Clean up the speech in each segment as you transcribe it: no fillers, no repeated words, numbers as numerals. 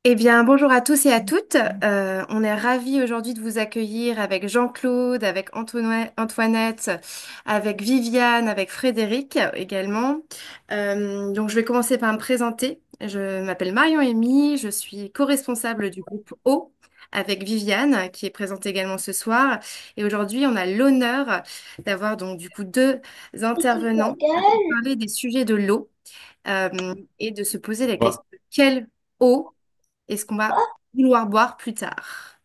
Eh bien, bonjour à tous et à toutes. On est ravis aujourd'hui de vous accueillir avec Jean-Claude, avec Antoinette, avec Viviane, avec Frédéric également. Donc, je vais commencer par me présenter. Je m'appelle Marion Amy, je suis co-responsable du groupe O avec Viviane, qui est présente également ce soir. Et aujourd'hui, on a l'honneur d'avoir donc du coup deux intervenants pour parler des sujets de l'eau et de se poser la question quelle eau est-ce qu'on va vouloir boire plus tard?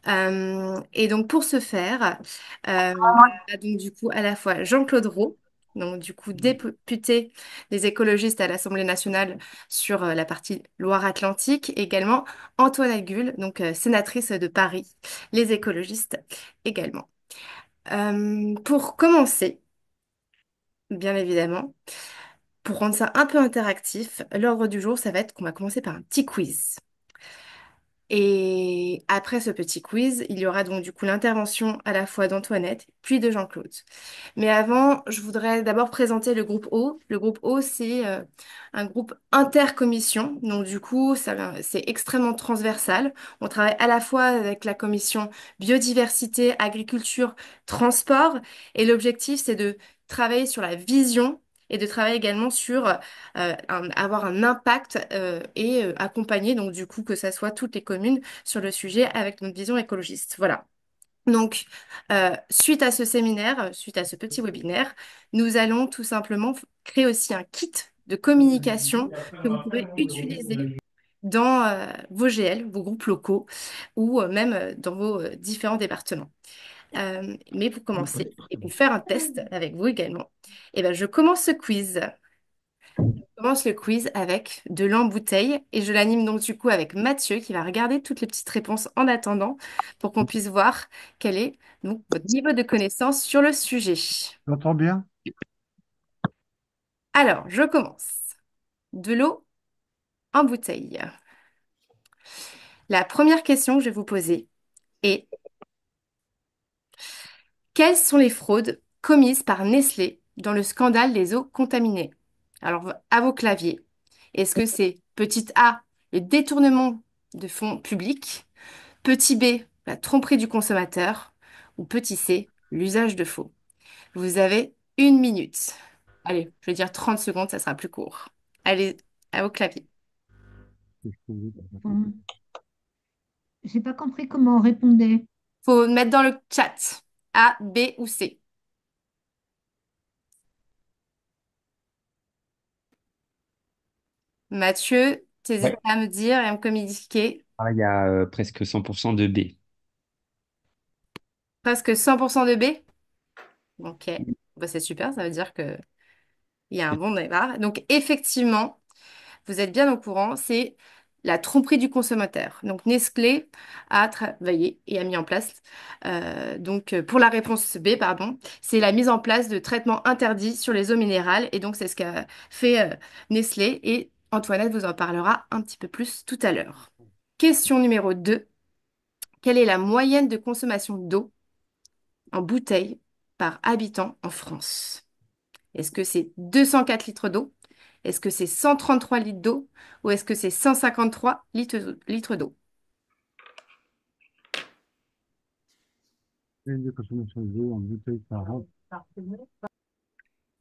Et donc pour ce faire, on a donc du coup à la fois Jean-Claude Roux, donc du coup député des écologistes à l'Assemblée nationale sur la partie Loire-Atlantique, et également Antoine Gull, donc sénatrice de Paris, les écologistes également. Pour commencer, bien évidemment, pour rendre ça un peu interactif, l'ordre du jour, ça va être qu'on va commencer par un petit quiz. Et après ce petit quiz, il y aura donc du coup l'intervention à la fois d'Antoinette puis de Jean-Claude. Mais avant, je voudrais d'abord présenter le groupe O. Le groupe O, c'est un groupe intercommission. Donc du coup, c'est extrêmement transversal. On travaille à la fois avec la commission biodiversité, agriculture, transport. Et l'objectif, c'est de travailler sur la vision et de travailler également sur avoir un impact et accompagner donc du coup que ça soit toutes les communes sur le sujet avec notre vision écologiste. Voilà. Donc, suite à ce séminaire, suite à ce petit webinaire, nous allons tout simplement créer aussi un kit de communication que vous pourrez utiliser dans vos GL, vos groupes locaux ou même dans vos différents départements. Mais pour commencer et pour faire un test avec vous également, eh ben, je commence ce quiz. Je commence le quiz avec de l'embouteille et je l'anime donc du coup avec Mathieu qui va regarder toutes les petites réponses en attendant pour qu'on puisse voir quel est donc votre niveau de connaissance sur le sujet. J'entends bien? Alors, je commence. De l'eau en bouteille. La première question que je vais vous poser est quelles sont les fraudes commises par Nestlé dans le scandale des eaux contaminées? Alors, à vos claviers, est-ce que c'est petit A, le détournement de fonds publics? Petit B, la tromperie du consommateur. Ou petit C, l'usage de faux. Vous avez 1 minute. Allez, je vais dire 30 secondes, ça sera plus court. Allez, au clavier. Oui, Bon, j'ai pas compris comment on répondait. Faut mettre dans le chat A, B ou C. Mathieu, t'hésites Ouais. pas à me dire et à me communiquer. Ah, il y a presque 100% de B. Presque 100% de B. Ok, bah, c'est super, ça veut dire que il y a un bon départ. Donc effectivement, vous êtes bien au courant, c'est la tromperie du consommateur. Donc Nestlé a travaillé et a mis en place, pour la réponse B, pardon, c'est la mise en place de traitements interdits sur les eaux minérales. Et donc c'est ce qu'a fait Nestlé et Antoinette vous en parlera un petit peu plus tout à l'heure. Question numéro 2. Quelle est la moyenne de consommation d'eau en bouteille par habitant en France? Est-ce que c'est 204 litres d'eau? Est-ce que c'est 133 litres d'eau? Ou est-ce que c'est 153 litres d'eau? une de consommation d'eau en bouteille par an.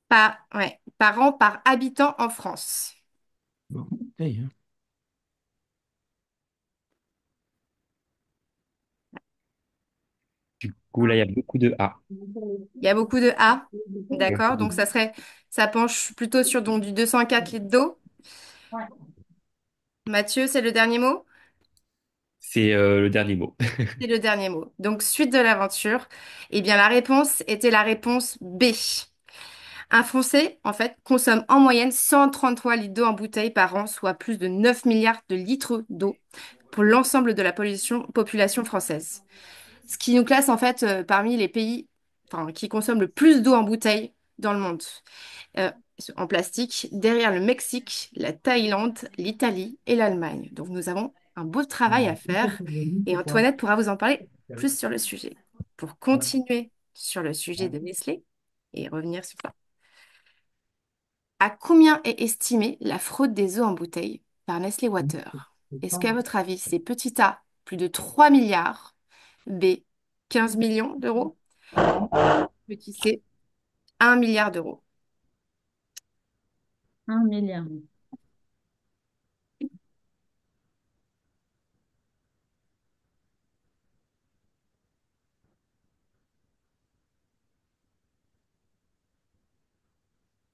Par an, par habitant en France. Bon, bouteille, hein. Du coup, là, il y a beaucoup de A. Il y a beaucoup de A. D'accord. Donc, Mhm. ça penche plutôt sur donc, du 204 litres d'eau. Mathieu, c'est le dernier mot? C'est le dernier mot. C'est le dernier mot. Donc, suite de l'aventure. Eh bien, la réponse était la réponse B. Un Français, en fait, consomme en moyenne 133 litres d'eau en bouteille par an, soit plus de 9 milliards de litres d'eau pour l'ensemble de la population française. Ce qui nous classe, en fait, parmi les pays qui consomment le plus d'eau en bouteille dans le monde. Euh, En plastique, derrière le Mexique, la Thaïlande, l'Italie et l'Allemagne. Donc nous avons un beau travail à faire et Antoinette pourra vous en parler plus sur le sujet. Pour continuer sur le sujet de Nestlé et revenir sur ça. À combien est estimée la fraude des eaux en bouteille par Nestlé Water? Est-ce qu'à votre avis, c'est petit a, plus de 3 milliards, B, 15 millions d'euros, petit c, 1 milliard d'euros? 1 milliard.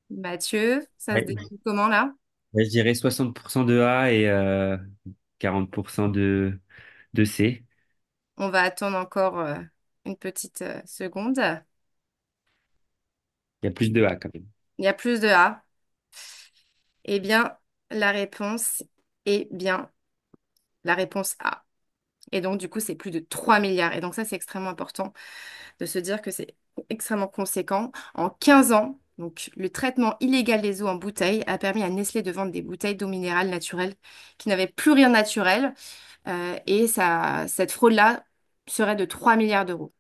Mathieu, ça se Ouais. décide comment là? Ouais, je dirais 60% de A et 40% de C. On va attendre encore une petite seconde. Il y a plus de A quand même. Il y a plus de A. Eh bien, la réponse est bien la réponse A. Et donc, du coup, c'est plus de 3 milliards. Et donc, ça, c'est extrêmement important de se dire que c'est extrêmement conséquent. En 15 ans, donc, le traitement illégal des eaux en bouteille a permis à Nestlé de vendre des bouteilles d'eau minérale naturelle qui n'avaient plus rien de naturel. Et ça, cette fraude-là serait de 3 milliards d'euros.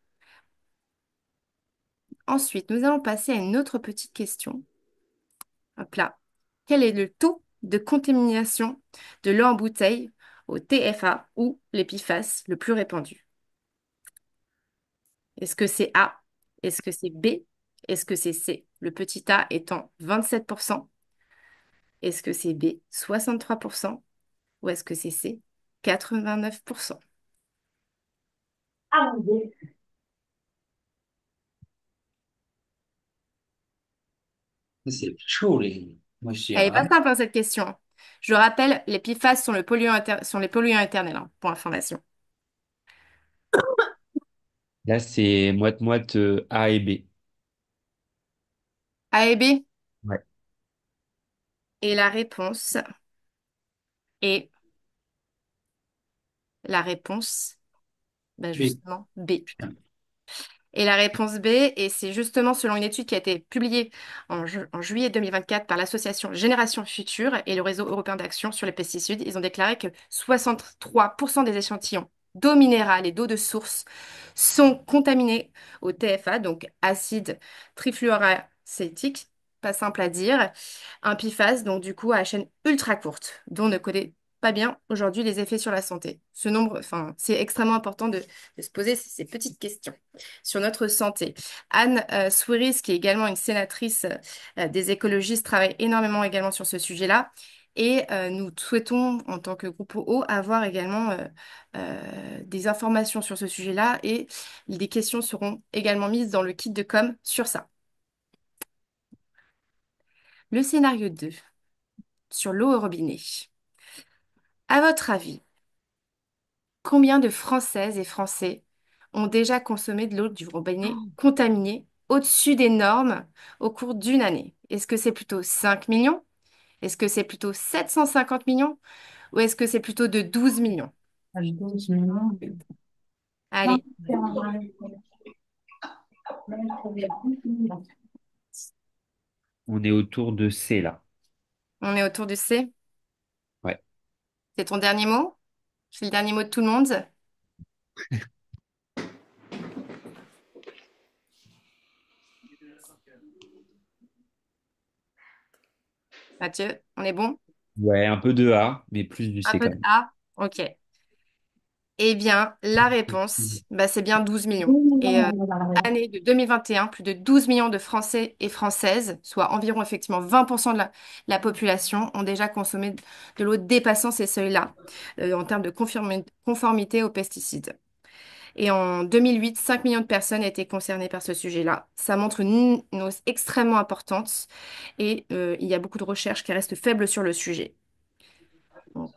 Ensuite, nous allons passer à une autre petite question. Hop là. Quel est le taux de contamination de l'eau en bouteille au TFA ou les PFAS le plus répandu? Est-ce que c'est A? Est-ce que c'est B? Est-ce que c'est C? Le petit a étant 27%. Est-ce que c'est B, 63%? Ou est-ce que c'est C, 89%? C'est chaud, Elle monsieur, n'est pas hein. simple, hein, cette question. Je rappelle, les PFAS sont, sont les polluants éternels, hein, pour information. Là, c'est moite-moite A et B. A et B. Ouais. Et la réponse est la réponse, ben Mais, justement, B. putain, Et la réponse B, et c'est justement selon une étude qui a été publiée en juillet 2024 par l'association Génération Future et le réseau européen d'action sur les pesticides, ils ont déclaré que 63% des échantillons d'eau minérale et d'eau de source sont contaminés au TFA, donc acide trifluoroacétique, pas simple à dire, un PFAS, donc du coup à chaîne ultra courte, dont on ne connaît pas bien aujourd'hui les effets sur la santé. Ce nombre, enfin, c'est extrêmement important de se poser ces petites questions sur notre santé. Anne Souiris, qui est également une sénatrice des écologistes, travaille énormément également sur ce sujet-là. Et nous souhaitons, en tant que groupe O, avoir également des informations sur ce sujet-là et des questions seront également mises dans le kit de com sur ça. Le scénario 2 sur l'eau au robinet. À votre avis, combien de Françaises et Français ont déjà consommé de l'eau du robinet contaminée au-dessus des normes au cours d'une année? Est-ce que c'est plutôt 5 millions? Est-ce que c'est plutôt 750 millions? Ou est-ce que c'est plutôt de 12 millions? Allez, On est autour de C là. on est autour du C. Ouais. C'est ton dernier mot? C'est le dernier mot de tout le monde? Mathieu, on est bon? Ouais, un peu de A, mais plus du Un C peu quand de même. A? Ok. Eh bien, la réponse, bah, c'est bien 12 millions. Et année de 2021, plus de 12 millions de Français et Françaises, soit environ effectivement 20% de la population, ont déjà consommé de l'eau dépassant ces seuils-là en termes de conformité aux pesticides. Et en 2008, 5 millions de personnes étaient concernées par ce sujet-là. Ça montre une hausse extrêmement importante et il y a beaucoup de recherches qui restent faibles sur le sujet. Donc,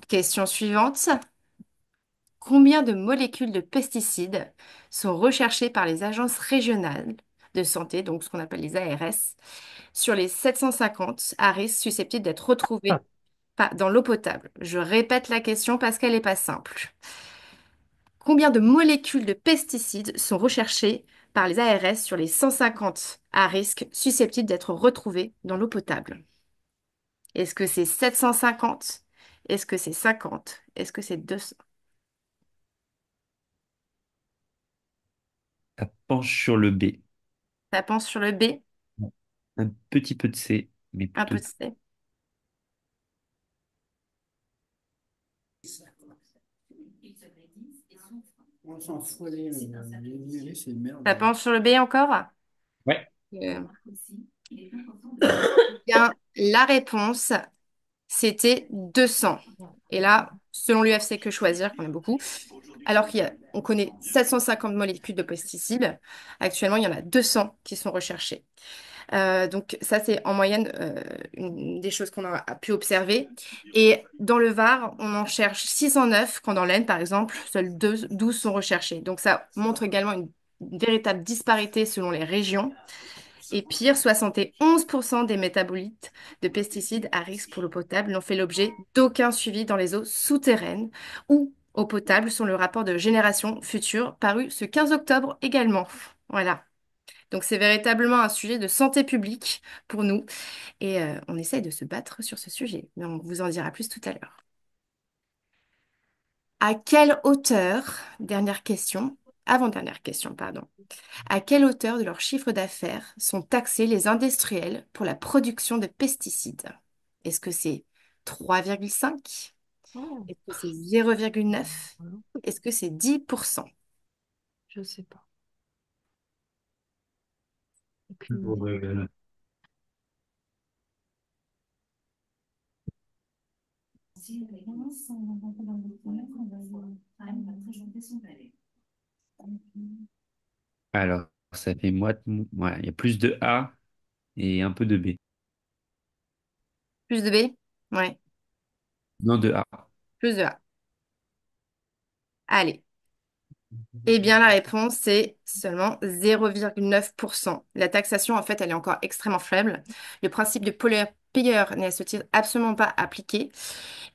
question suivante. Combien de molécules de pesticides sont recherchées par les agences régionales de santé, donc ce qu'on appelle les ARS, sur les 750 à risque susceptibles d'être retrouvés dans l'eau potable? Je répète la question parce qu'elle n'est pas simple. Combien de molécules de pesticides sont recherchées par les ARS sur les 150 à risque susceptibles d'être retrouvés dans l'eau potable? Est-ce que c'est 750? Est-ce que c'est 50? Est-ce que c'est 200? Ça penche sur le B. Ça pense sur le B, Ouais. Un petit peu de C, mais un plutôt peu de C. On s'en fout, allez, c'est Ça merde. penche sur le B encore? Ouais. Euh, Bien, la réponse, c'était 200. Et là, selon l'UFC Que Choisir, qu'on a beaucoup, alors on connaît 750 molécules de pesticides, actuellement, il y en a 200 qui sont recherchées. Donc ça, c'est en moyenne une des choses qu'on a pu observer. Et dans le Var, on en cherche 609, quand dans l'Aisne, par exemple, seuls 12 sont recherchés. Donc ça montre également une véritable disparité selon les régions. Et pire, 71% des métabolites de pesticides à risque pour l'eau potable n'ont fait l'objet d'aucun suivi dans les eaux souterraines ou eau potable, sur le rapport de Génération Future paru ce 15 octobre également. Voilà. Donc c'est véritablement un sujet de santé publique pour nous et on essaye de se battre sur ce sujet, mais on vous en dira plus tout à l'heure. À quelle hauteur, dernière question, avant-dernière question, pardon, à quelle hauteur de leur chiffre d'affaires sont taxés les industriels pour la production de pesticides? Est-ce que c'est 3,5? Oh, Est-ce que c'est 0,9? voilà. Est-ce que c'est 10%? Je sais pas. Aucune idée. Alors, ça fait ouais, il y a plus de A et un peu de B. Plus de B? Ouais, Non, de A. plus de A. Allez. Eh bien, la réponse, c'est seulement 0,9%. La taxation, en fait, elle est encore extrêmement faible. Le principe de pollueur-payeur n'est à ce titre absolument pas appliqué.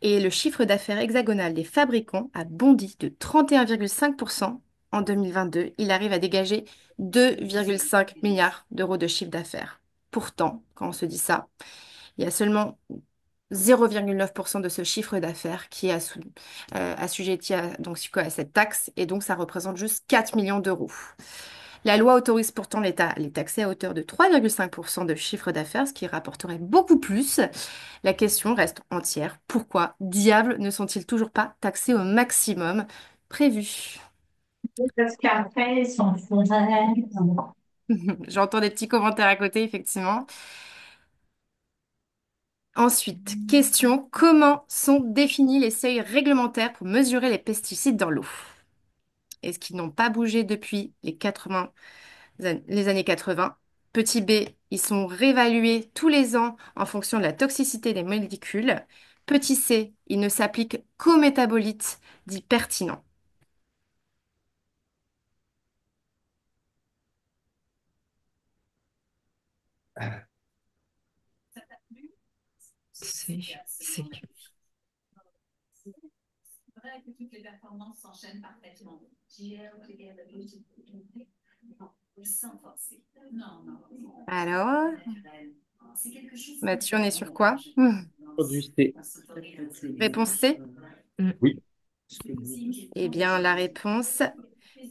Et le chiffre d'affaires hexagonal des fabricants a bondi de 31,5% en 2022. Il arrive à dégager 2,5 milliards d'euros de chiffre d'affaires. Pourtant, quand on se dit ça, il y a seulement 0,9% de ce chiffre d'affaires qui est assujetti à cette taxe, et donc ça représente juste 4 millions d'euros. La loi autorise pourtant l'État à les taxer à hauteur de 3,5% de chiffre d'affaires, ce qui rapporterait beaucoup plus. La question reste entière. Pourquoi diable ne sont-ils toujours pas taxés au maximum prévu? Parce qu'après, ils sont forêts. J'entends des petits commentaires à côté, effectivement. Ensuite, question, comment sont définis les seuils réglementaires pour mesurer les pesticides dans l'eau? Est-ce qu'ils n'ont pas bougé depuis les années 80? Petit b, ils sont réévalués tous les ans en fonction de la toxicité des molécules. Petit c, ils ne s'appliquent qu'aux métabolites dits pertinents. C'est. Alors, Mathieu, on est sur quoi? Du C. Réponse C? Mm. Oui. Eh bien, la réponse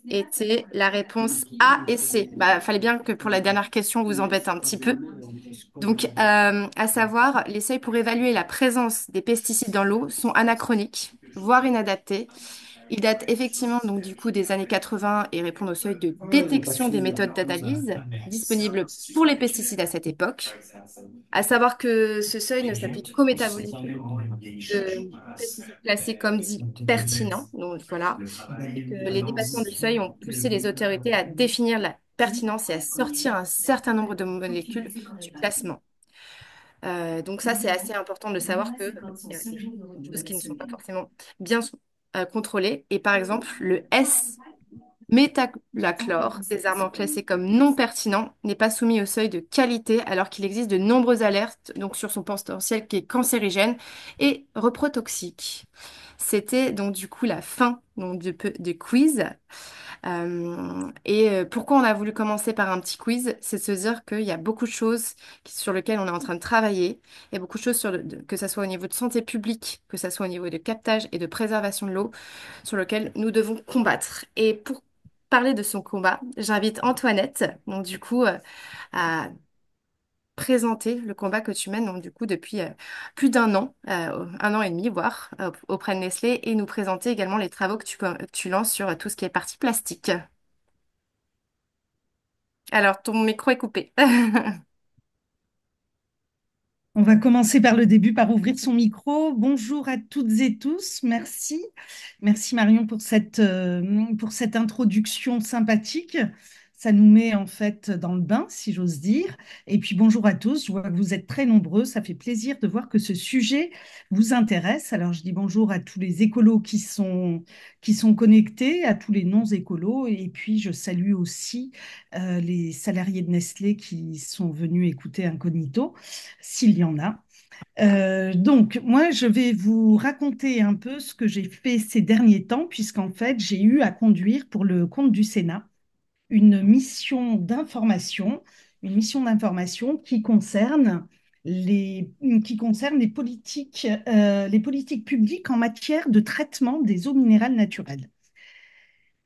était la réponse A et C. Bah, fallait bien que pour la dernière question, on vous embête un petit peu. Donc, à savoir, les seuils pour évaluer la présence des pesticides dans l'eau sont anachroniques, voire inadaptés. Ils datent effectivement donc du coup des années 80 et répondent au seuil de détection des méthodes d'analyse disponibles pour les pesticides à cette époque. À savoir que ce seuil ne s'applique qu'aux métabolites de pesticides classés comme dits pertinents. Donc voilà, et que les dépassements de seuil ont poussé les autorités à définir la pertinence et à sortir un certain nombre de molécules du classement. Donc ça, c'est assez important de savoir que il y a des choses qui ne sont pas forcément bien contrôlées. Et par exemple, le S-métachlore, désormais classé comme non pertinent, n'est pas soumis au seuil de qualité alors qu'il existe de nombreuses alertes donc, sur son potentiel qui est cancérigène et reprotoxique. C'était donc du coup la fin donc, de quiz. Pourquoi on a voulu commencer par un petit quiz, c'est de se dire qu'il y a beaucoup de choses sur lesquelles on est en train de travailler. Il y a beaucoup de choses que ce soit au niveau de santé publique, que ce soit au niveau de captage et de préservation de l'eau, sur lesquelles nous devons combattre. Et pour parler de son combat, j'invite Antoinette, donc du coup, à présenter le combat que tu mènes, donc du coup depuis plus d'un an, 1 an et demi, voire, auprès de Nestlé, et nous présenter également les travaux que tu lances sur tout ce qui est partie plastique. Alors, ton micro est coupé. On va commencer par le début, par ouvrir son micro. Bonjour à toutes et tous. Merci. Merci Marion pour cette introduction sympathique. Ça nous met en fait dans le bain, si j'ose dire. Et puis bonjour à tous. Je vois que vous êtes très nombreux. Ça fait plaisir de voir que ce sujet vous intéresse. Alors je dis bonjour à tous les écolos qui sont connectés, à tous les non-écolos. Et puis je salue aussi les salariés de Nestlé qui sont venus écouter Incognito s'il y en a. Donc, moi, je vais vous raconter un peu ce que j'ai fait ces derniers temps, puisqu'en fait, j'ai eu à conduire pour le compte du Sénat une mission d'information, une mission d'information qui concerne les politiques publiques en matière de traitement des eaux minérales naturelles.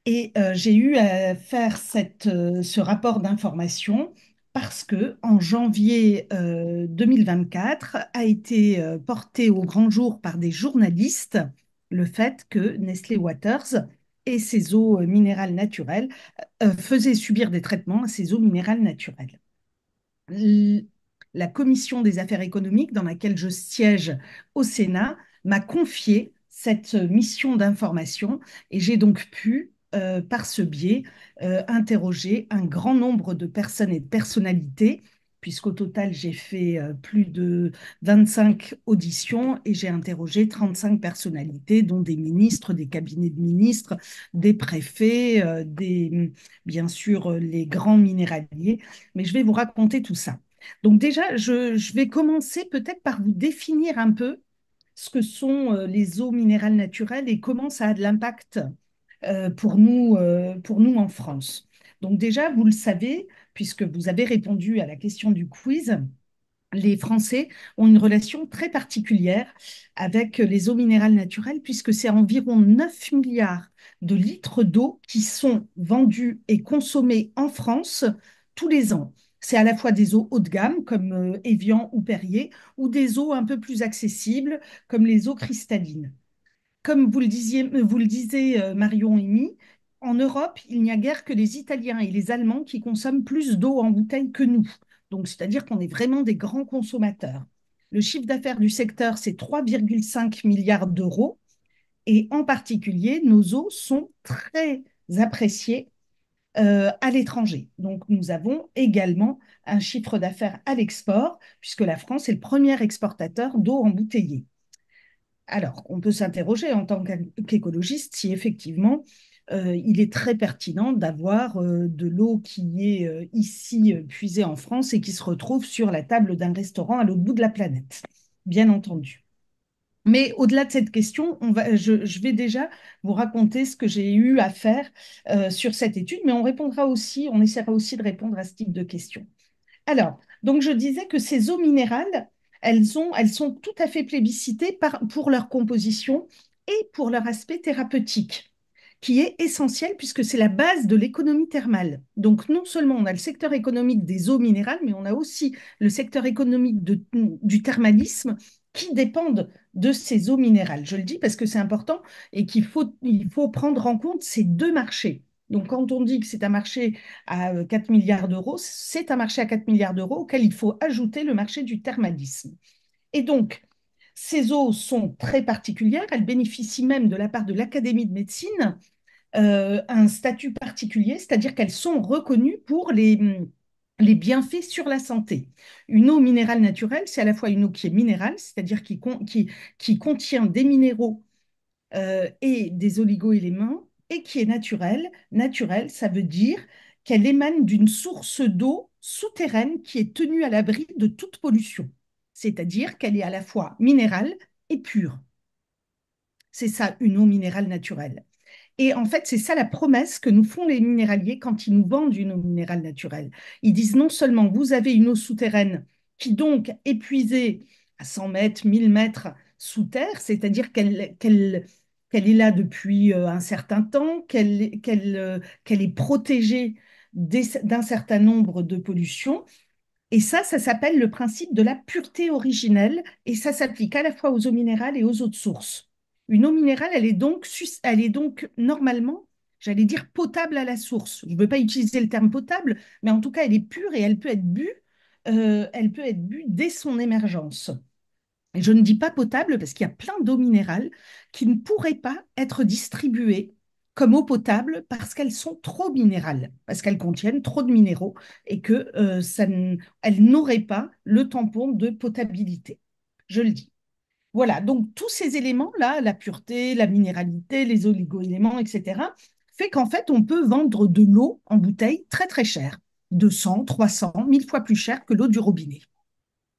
Et j'ai eu à faire ce rapport d'information parce que en janvier 2024 a été porté au grand jour par des journalistes le fait que Nestlé Waters et ses eaux minérales naturelles faisaient subir des traitements à ces eaux minérales naturelles. La commission des affaires économiques dans laquelle je siège au Sénat m'a confié cette mission d'information et j'ai donc pu, par ce biais, interroger un grand nombre de personnes et de personnalités, puisqu'au total, j'ai fait plus de 25 auditions et j'ai interrogé 35 personnalités, dont des ministres, des cabinets de ministres, des préfets, bien sûr, les grands minéraliers. Mais je vais vous raconter tout ça. Donc déjà, je vais commencer peut-être par vous définir un peu ce que sont les eaux minérales naturelles et comment ça a de l'impact pour nous en France. Donc déjà, vous le savez, puisque vous avez répondu à la question du quiz, les Français ont une relation très particulière avec les eaux minérales naturelles, puisque c'est environ 9 milliards de litres d'eau qui sont vendus et consommés en France tous les ans. C'est à la fois des eaux haut de gamme, comme Evian ou Perrier, ou des eaux un peu plus accessibles, comme les eaux cristallines. Comme vous le disiez, Marion et Mi, en Europe, il n'y a guère que les Italiens et les Allemands qui consomment plus d'eau en bouteille que nous. Donc, c'est-à-dire qu'on est vraiment des grands consommateurs. Le chiffre d'affaires du secteur, c'est 3,5 milliards d'euros. Et en particulier, nos eaux sont très appréciées à l'étranger. Donc, nous avons également un chiffre d'affaires à l'export, puisque la France est le premier exportateur d'eau embouteillée. Alors, on peut s'interroger en tant qu'écologiste si effectivement il est très pertinent d'avoir de l'eau qui est ici puisée en France et qui se retrouve sur la table d'un restaurant à l'autre bout de la planète, bien entendu. Mais au-delà de cette question, je vais déjà vous raconter ce que j'ai eu à faire sur cette étude, mais on essaiera aussi de répondre à ce type de questions. Alors, donc je disais que ces eaux minérales, elles sont tout à fait plébiscitées pour leur composition et pour leur aspect thérapeutique, qui est essentiel puisque c'est la base de l'économie thermale. Donc non seulement on a le secteur économique des eaux minérales, mais on a aussi le secteur économique du thermalisme qui dépendent de ces eaux minérales. Je le dis parce que c'est important et il faut prendre en compte ces deux marchés. Donc, quand on dit que c'est un marché à 4 milliards d'euros, c'est un marché à 4 milliards d'euros auquel il faut ajouter le marché du thermalisme. Et donc, ces eaux sont très particulières. Elles bénéficient même de la part de l'Académie de médecine un statut particulier, c'est-à-dire qu'elles sont reconnues pour les bienfaits sur la santé. Une eau minérale naturelle, c'est à la fois une eau qui est minérale, c'est-à-dire qui contient des minéraux et des oligo-éléments et qui est naturelle. Naturelle, ça veut dire qu'elle émane d'une source d'eau souterraine qui est tenue à l'abri de toute pollution. C'est-à-dire qu'elle est à la fois minérale et pure. C'est ça, une eau minérale naturelle. Et en fait, c'est ça la promesse que nous font les minéraliers quand ils nous vendent une eau minérale naturelle. Ils disent non seulement vous avez une eau souterraine qui donc est puisée à 100 mètres, 1000 mètres sous terre, c'est-à-dire qu'elle est là depuis un certain temps, qu'elle est protégée d'un certain nombre de pollutions, Et ça s'appelle le principe de la pureté originelle et ça s'applique à la fois aux eaux minérales et aux autres sources. Une eau minérale, elle est donc normalement, j'allais dire, potable à la source. Je ne veux pas utiliser le terme potable, mais en tout cas, elle est pure et elle peut être bue dès son émergence. Et je ne dis pas potable parce qu'il y a plein d'eau minérale qui ne pourraient pas être distribuées comme eau potable parce qu'elles sont trop minérales, parce qu'elles contiennent trop de minéraux et que elles n'auraient pas le tampon de potabilité. Je le dis. Voilà, donc tous ces éléments-là, la pureté, la minéralité, les oligoéléments, etc., fait qu'en fait, on peut vendre de l'eau en bouteille très très cher, 200, 300, 1000 fois plus cher que l'eau du robinet.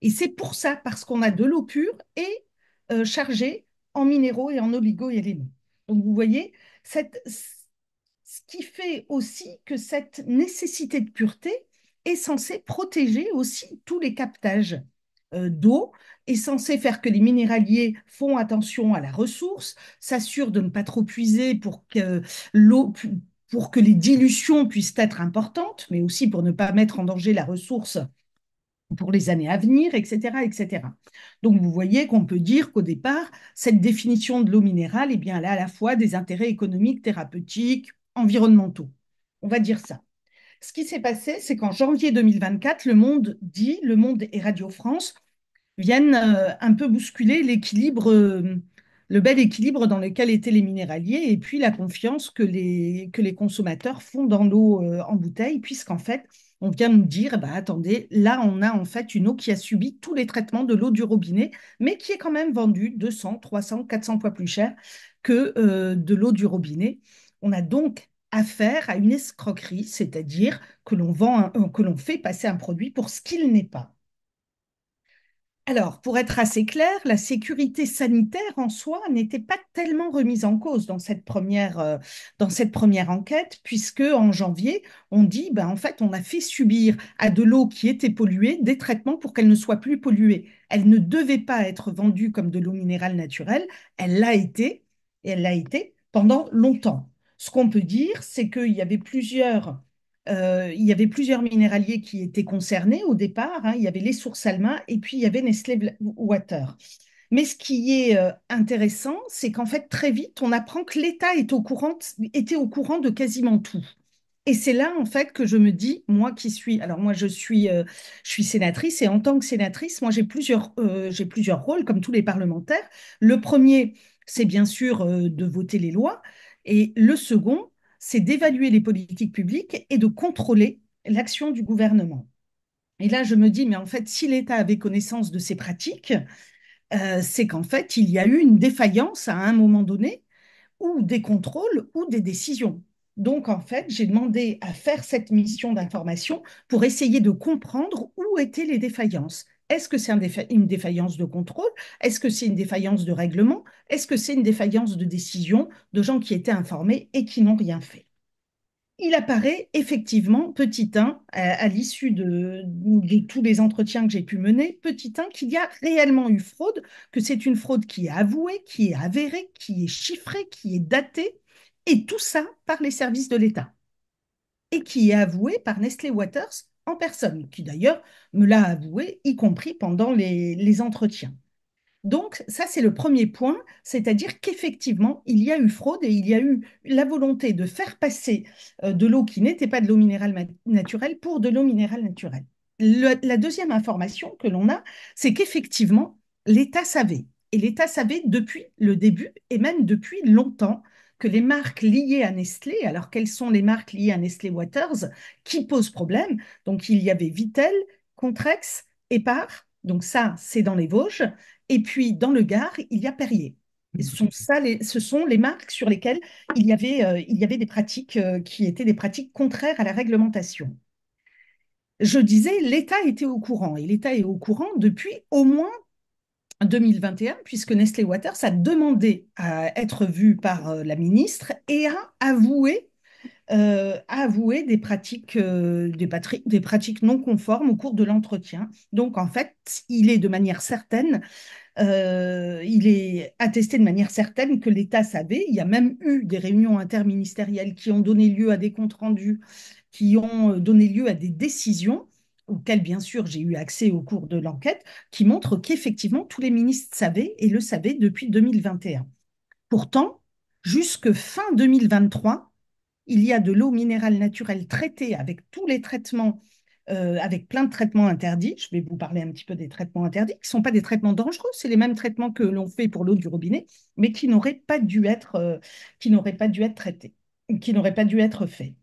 Et c'est pour ça, parce qu'on a de l'eau pure et chargée en minéraux et en oligo-éléments. Donc vous voyez, ce qui fait aussi que cette nécessité de pureté est censée protéger aussi tous les captages d'eau, est censé faire que les minéraliers font attention à la ressource, s'assurent de ne pas trop puiser l'eau pour que les dilutions puissent être importantes, mais aussi pour ne pas mettre en danger la ressource pour les années à venir, etc., etc. Donc, vous voyez qu'on peut dire qu'au départ, cette définition de l'eau minérale, eh bien, elle a à la fois des intérêts économiques, thérapeutiques, environnementaux. On va dire ça. Ce qui s'est passé, c'est qu'en janvier 2024, Le Monde et Radio France viennent un peu bousculer le bel équilibre dans lequel étaient les minéraliers et puis la confiance que les consommateurs font dans l'eau en bouteille, puisqu'en fait, on vient nous dire, bah, attendez, là, on a en fait une eau qui a subi tous les traitements de l'eau du robinet, mais qui est quand même vendue 200, 300, 400 fois plus cher que de l'eau du robinet. On a donc affaire à une escroquerie, c'est-à-dire que l'on fait passer un produit pour ce qu'il n'est pas. Alors, pour être assez clair, la sécurité sanitaire en soi n'était pas tellement remise en cause dans cette première enquête, puisque en janvier, on dit, ben, en fait, on a fait subir à de l'eau qui était polluée des traitements pour qu'elle ne soit plus polluée. Elle ne devait pas être vendue comme de l'eau minérale naturelle, elle l'a été, et elle l'a été pendant longtemps. Ce qu'on peut dire, c'est qu'il y avait il y avait plusieurs minéraliers qui étaient concernés au départ, hein. Il y avait les sources Alma et puis il y avait Nestlé Water. Mais ce qui est intéressant, c'est qu'en fait, très vite, on apprend que l'État était au courant de quasiment tout. Et c'est là, en fait, que je me dis, moi qui suis, alors moi, je suis sénatrice et en tant que sénatrice, moi, j'ai plusieurs rôles, comme tous les parlementaires. Le premier, c'est bien sûr de voter les lois. Et le second, c'est d'évaluer les politiques publiques et de contrôler l'action du gouvernement. Et là, je me dis, mais en fait, si l'État avait connaissance de ces pratiques, c'est qu'en fait, il y a eu une défaillance à un moment donné, ou des contrôles, ou des décisions. Donc, en fait, j'ai demandé à faire cette mission d'information pour essayer de comprendre où étaient les défaillances. Est-ce que c'est une défaillance de contrôle? Est-ce que c'est une défaillance de règlement? Est-ce que c'est une défaillance de décision de gens qui étaient informés et qui n'ont rien fait? Il apparaît effectivement, petit 1, à l'issue de tous les entretiens que j'ai pu mener, petit 1, qu'il y a réellement eu fraude, que c'est une fraude qui est avouée, qui est avérée, qui est chiffrée, qui est datée, et tout ça par les services de l'État, et qui est avouée par Nestlé Waters en personne, qui d'ailleurs me l'a avoué, y compris pendant les entretiens. Donc, ça, c'est le premier point, c'est-à-dire qu'effectivement, il y a eu fraude et il y a eu la volonté de faire passer de l'eau qui n'était pas de l'eau minérale naturelle pour de l'eau minérale naturelle. La deuxième information que l'on a, c'est qu'effectivement, l'État savait, et l'État savait depuis le début et même depuis longtemps, que les marques liées à Nestlé, alors quelles sont les marques liées à Nestlé Waters, qui posent problème? Donc, il y avait Vittel, Contrex, Épar, donc ça, c'est dans les Vosges. Et puis, dans le Gard, il y a Perrier. Et ce sont les marques sur lesquelles il y avait des pratiques qui étaient des pratiques contraires à la réglementation. Je disais, l'État était au courant, et l'État est au courant depuis au moins 2021, puisque Nestlé Waters a demandé à être vu par la ministre et a avoué des pratiques non conformes au cours de l'entretien. Donc, en fait, il est attesté de manière certaine que l'État savait. Il y a même eu des réunions interministérielles qui ont donné lieu à des comptes rendus, qui ont donné lieu à des décisions auxquels bien sûr j'ai eu accès au cours de l'enquête, qui montrent qu'effectivement tous les ministres savaient et le savaient depuis 2021. Pourtant, jusque fin 2023, il y a de l'eau minérale naturelle traitée avec tous les traitements, avec plein de traitements interdits. Je vais vous parler un petit peu des traitements interdits, qui ne sont pas des traitements dangereux, c'est les mêmes traitements que l'on fait pour l'eau du robinet, mais qui n'auraient pas dû être traités, qui n'auraient pas dû être faits.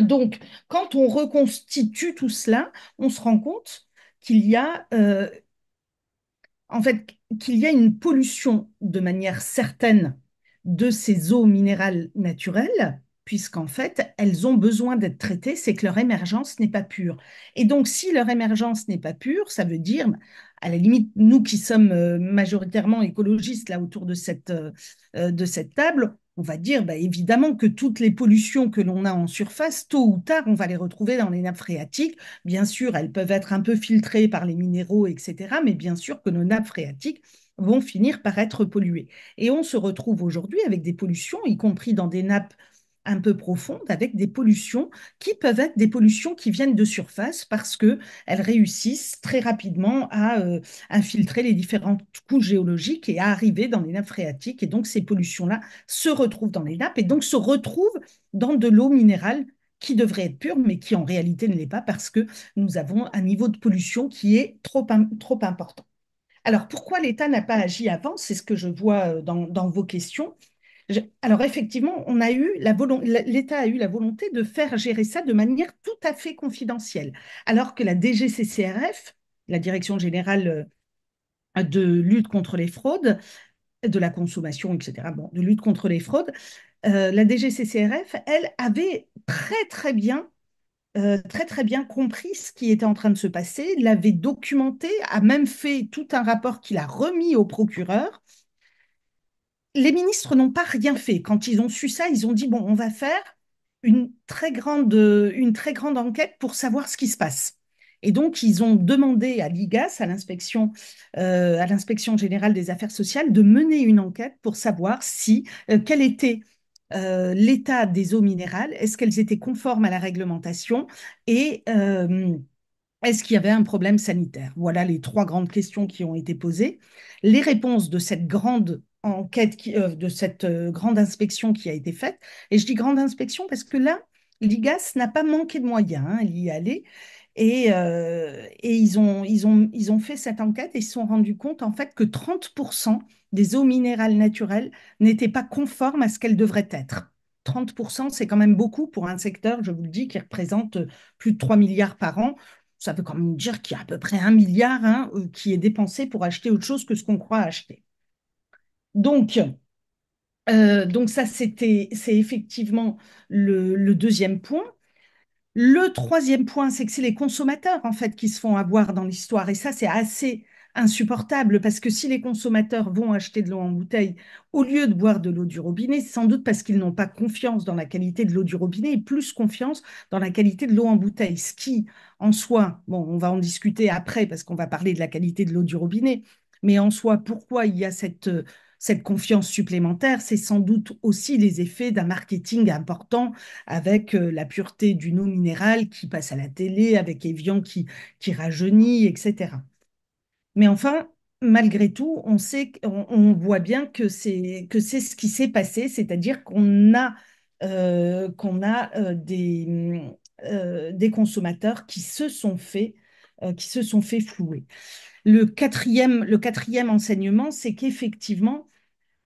Donc, quand on reconstitue tout cela, on se rend compte qu'il y a en fait, qu'il y a une pollution de manière certaine de ces eaux minérales naturelles, puisqu'en fait, elles ont besoin d'être traitées, c'est que leur émergence n'est pas pure. Et donc, si leur émergence n'est pas pure, ça veut dire, à la limite, nous qui sommes majoritairement écologistes là autour de cette table, on va dire bah, évidemment que toutes les pollutions que l'on a en surface, tôt ou tard, on va les retrouver dans les nappes phréatiques. Bien sûr, elles peuvent être un peu filtrées par les minéraux, etc. Mais bien sûr que nos nappes phréatiques vont finir par être polluées. Et on se retrouve aujourd'hui avec des pollutions, y compris dans des nappes un peu profondes, avec des pollutions qui peuvent être des pollutions qui viennent de surface parce qu'elles réussissent très rapidement à infiltrer les différentes couches géologiques et à arriver dans les nappes phréatiques. Et donc, ces pollutions-là se retrouvent dans les nappes et donc se retrouvent dans de l'eau minérale qui devrait être pure, mais qui en réalité ne l'est pas parce que nous avons un niveau de pollution qui est trop important. Alors, pourquoi l'État n'a pas agi avant? C'est ce que je vois dans vos questions. Alors, effectivement, l'État a eu la volonté de faire gérer ça de manière tout à fait confidentielle, alors que la DGCCRF, la Direction générale de lutte contre les fraudes, de la consommation, etc., bon, de lutte contre les fraudes, la DGCCRF, elle, avait très bien compris ce qui était en train de se passer, l'avait documenté, a même fait tout un rapport qu'il a remis au procureur. Les ministres n'ont pas rien fait. Quand ils ont su ça, ils ont dit, bon, on va faire une très grande enquête pour savoir ce qui se passe. Et donc, ils ont demandé à l'IGAS, à l'inspection générale des affaires sociales, de mener une enquête pour savoir quel était l'état des eaux minérales, est-ce qu'elles étaient conformes à la réglementation et est-ce qu'il y avait un problème sanitaire? Voilà les trois grandes questions qui ont été posées. Les réponses de cette grande enquête, de cette grande inspection qui a été faite, et je dis grande inspection parce que là, l'IGAS n'a pas manqué de moyens, hein, elle y est allée, et ils ont fait cette enquête et ils se sont rendus compte en fait que 30% des eaux minérales naturelles n'étaient pas conformes à ce qu'elles devraient être. 30%, c'est quand même beaucoup pour un secteur, je vous le dis, qui représente plus de 3 milliards par an. Ça veut quand même dire qu'il y a à peu près 1 milliard hein, qui est dépensé pour acheter autre chose que ce qu'on croit acheter. Donc, ça, c'est effectivement le deuxième point. Le troisième point, c'est que c'est les consommateurs, en fait, qui se font avoir dans l'histoire. Et ça, c'est assez insupportable parce que si les consommateurs vont acheter de l'eau en bouteille au lieu de boire de l'eau du robinet, c'est sans doute parce qu'ils n'ont pas confiance dans la qualité de l'eau du robinet et plus confiance dans la qualité de l'eau en bouteille. Ce qui, en soi, bon, on va en discuter après parce qu'on va parler de la qualité de l'eau du robinet, mais en soi, pourquoi il y a cette confiance supplémentaire, c'est sans doute aussi les effets d'un marketing important avec la pureté d'une eau minérale qui passe à la télé, avec Evian qui rajeunit, etc. Mais enfin, malgré tout, on voit bien que c'est ce qui s'est passé, c'est-à-dire qu'on a des consommateurs qui se sont fait flouer. Le quatrième enseignement, c'est qu'effectivement,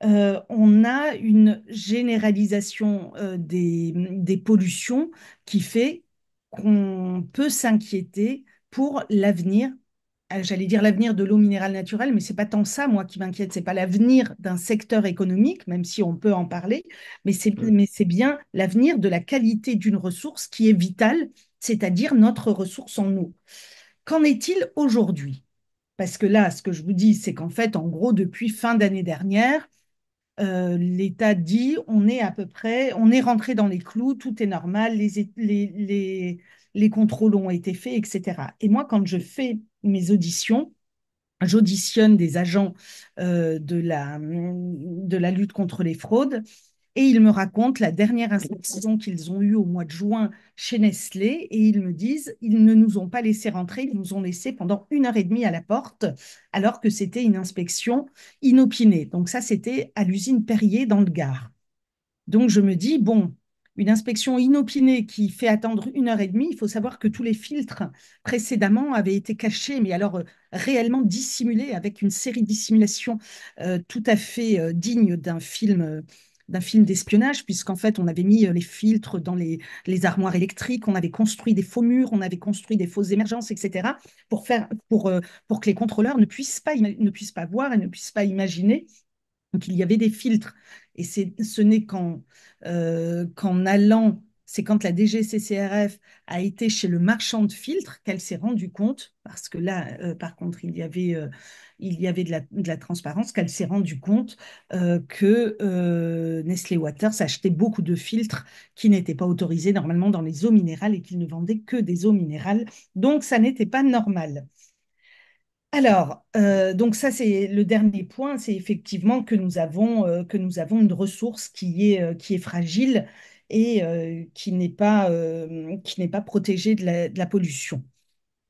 on a une généralisation des pollutions qui fait qu'on peut s'inquiéter pour l'avenir. J'allais dire l'avenir de l'eau minérale naturelle, mais c'est pas tant ça, moi, qui m'inquiète. C'est pas l'avenir d'un secteur économique, même si on peut en parler, mais c'est bien l'avenir de la qualité d'une ressource qui est vitale, c'est-à-dire notre ressource en eau. Qu'en est-il aujourd'hui? Parce que là, ce que je vous dis, c'est qu'en fait, en gros, depuis fin d'année dernière, l'État dit on est rentré dans les clous, tout est normal, les contrôles ont été faits, etc. Et moi, quand je fais mes auditions, j'auditionne des agents de la lutte contre les fraudes Et ils me racontent la dernière inspection qu'ils ont eue au mois de juin chez Nestlé et ils me disent, ils ne nous ont pas laissé rentrer, ils nous ont laissé pendant 1 heure et demie à la porte alors que c'était une inspection inopinée. Donc ça, c'était à l'usine Perrier dans le Gard. Donc, je me dis, bon, une inspection inopinée qui fait attendre 1 heure et demie, il faut savoir que tous les filtres précédemment avaient été cachés, mais alors réellement dissimulés avec une série de dissimulations tout à fait digne d'un film d'espionnage, puisqu'en fait, on avait mis les filtres dans les armoires électriques, on avait construit des faux murs, on avait construit des fausses émergences, etc., pour que les contrôleurs ne puissent pas voir et ne puissent pas imaginer. Donc, il y avait des filtres. Et ce n'est qu'en allant, c'est quand la DGCCRF a été chez le marchand de filtres qu'elle s'est rendue compte, parce que là, par contre, il y avait de la transparence, qu'elle s'est rendue compte que Nestlé Waters achetait beaucoup de filtres qui n'étaient pas autorisés normalement dans les eaux minérales et qu'il ne vendait que des eaux minérales. Donc, ça n'était pas normal. Alors, donc ça, c'est le dernier point, c'est effectivement que nous avons une ressource qui est fragile et qui n'est pas protégée de la pollution.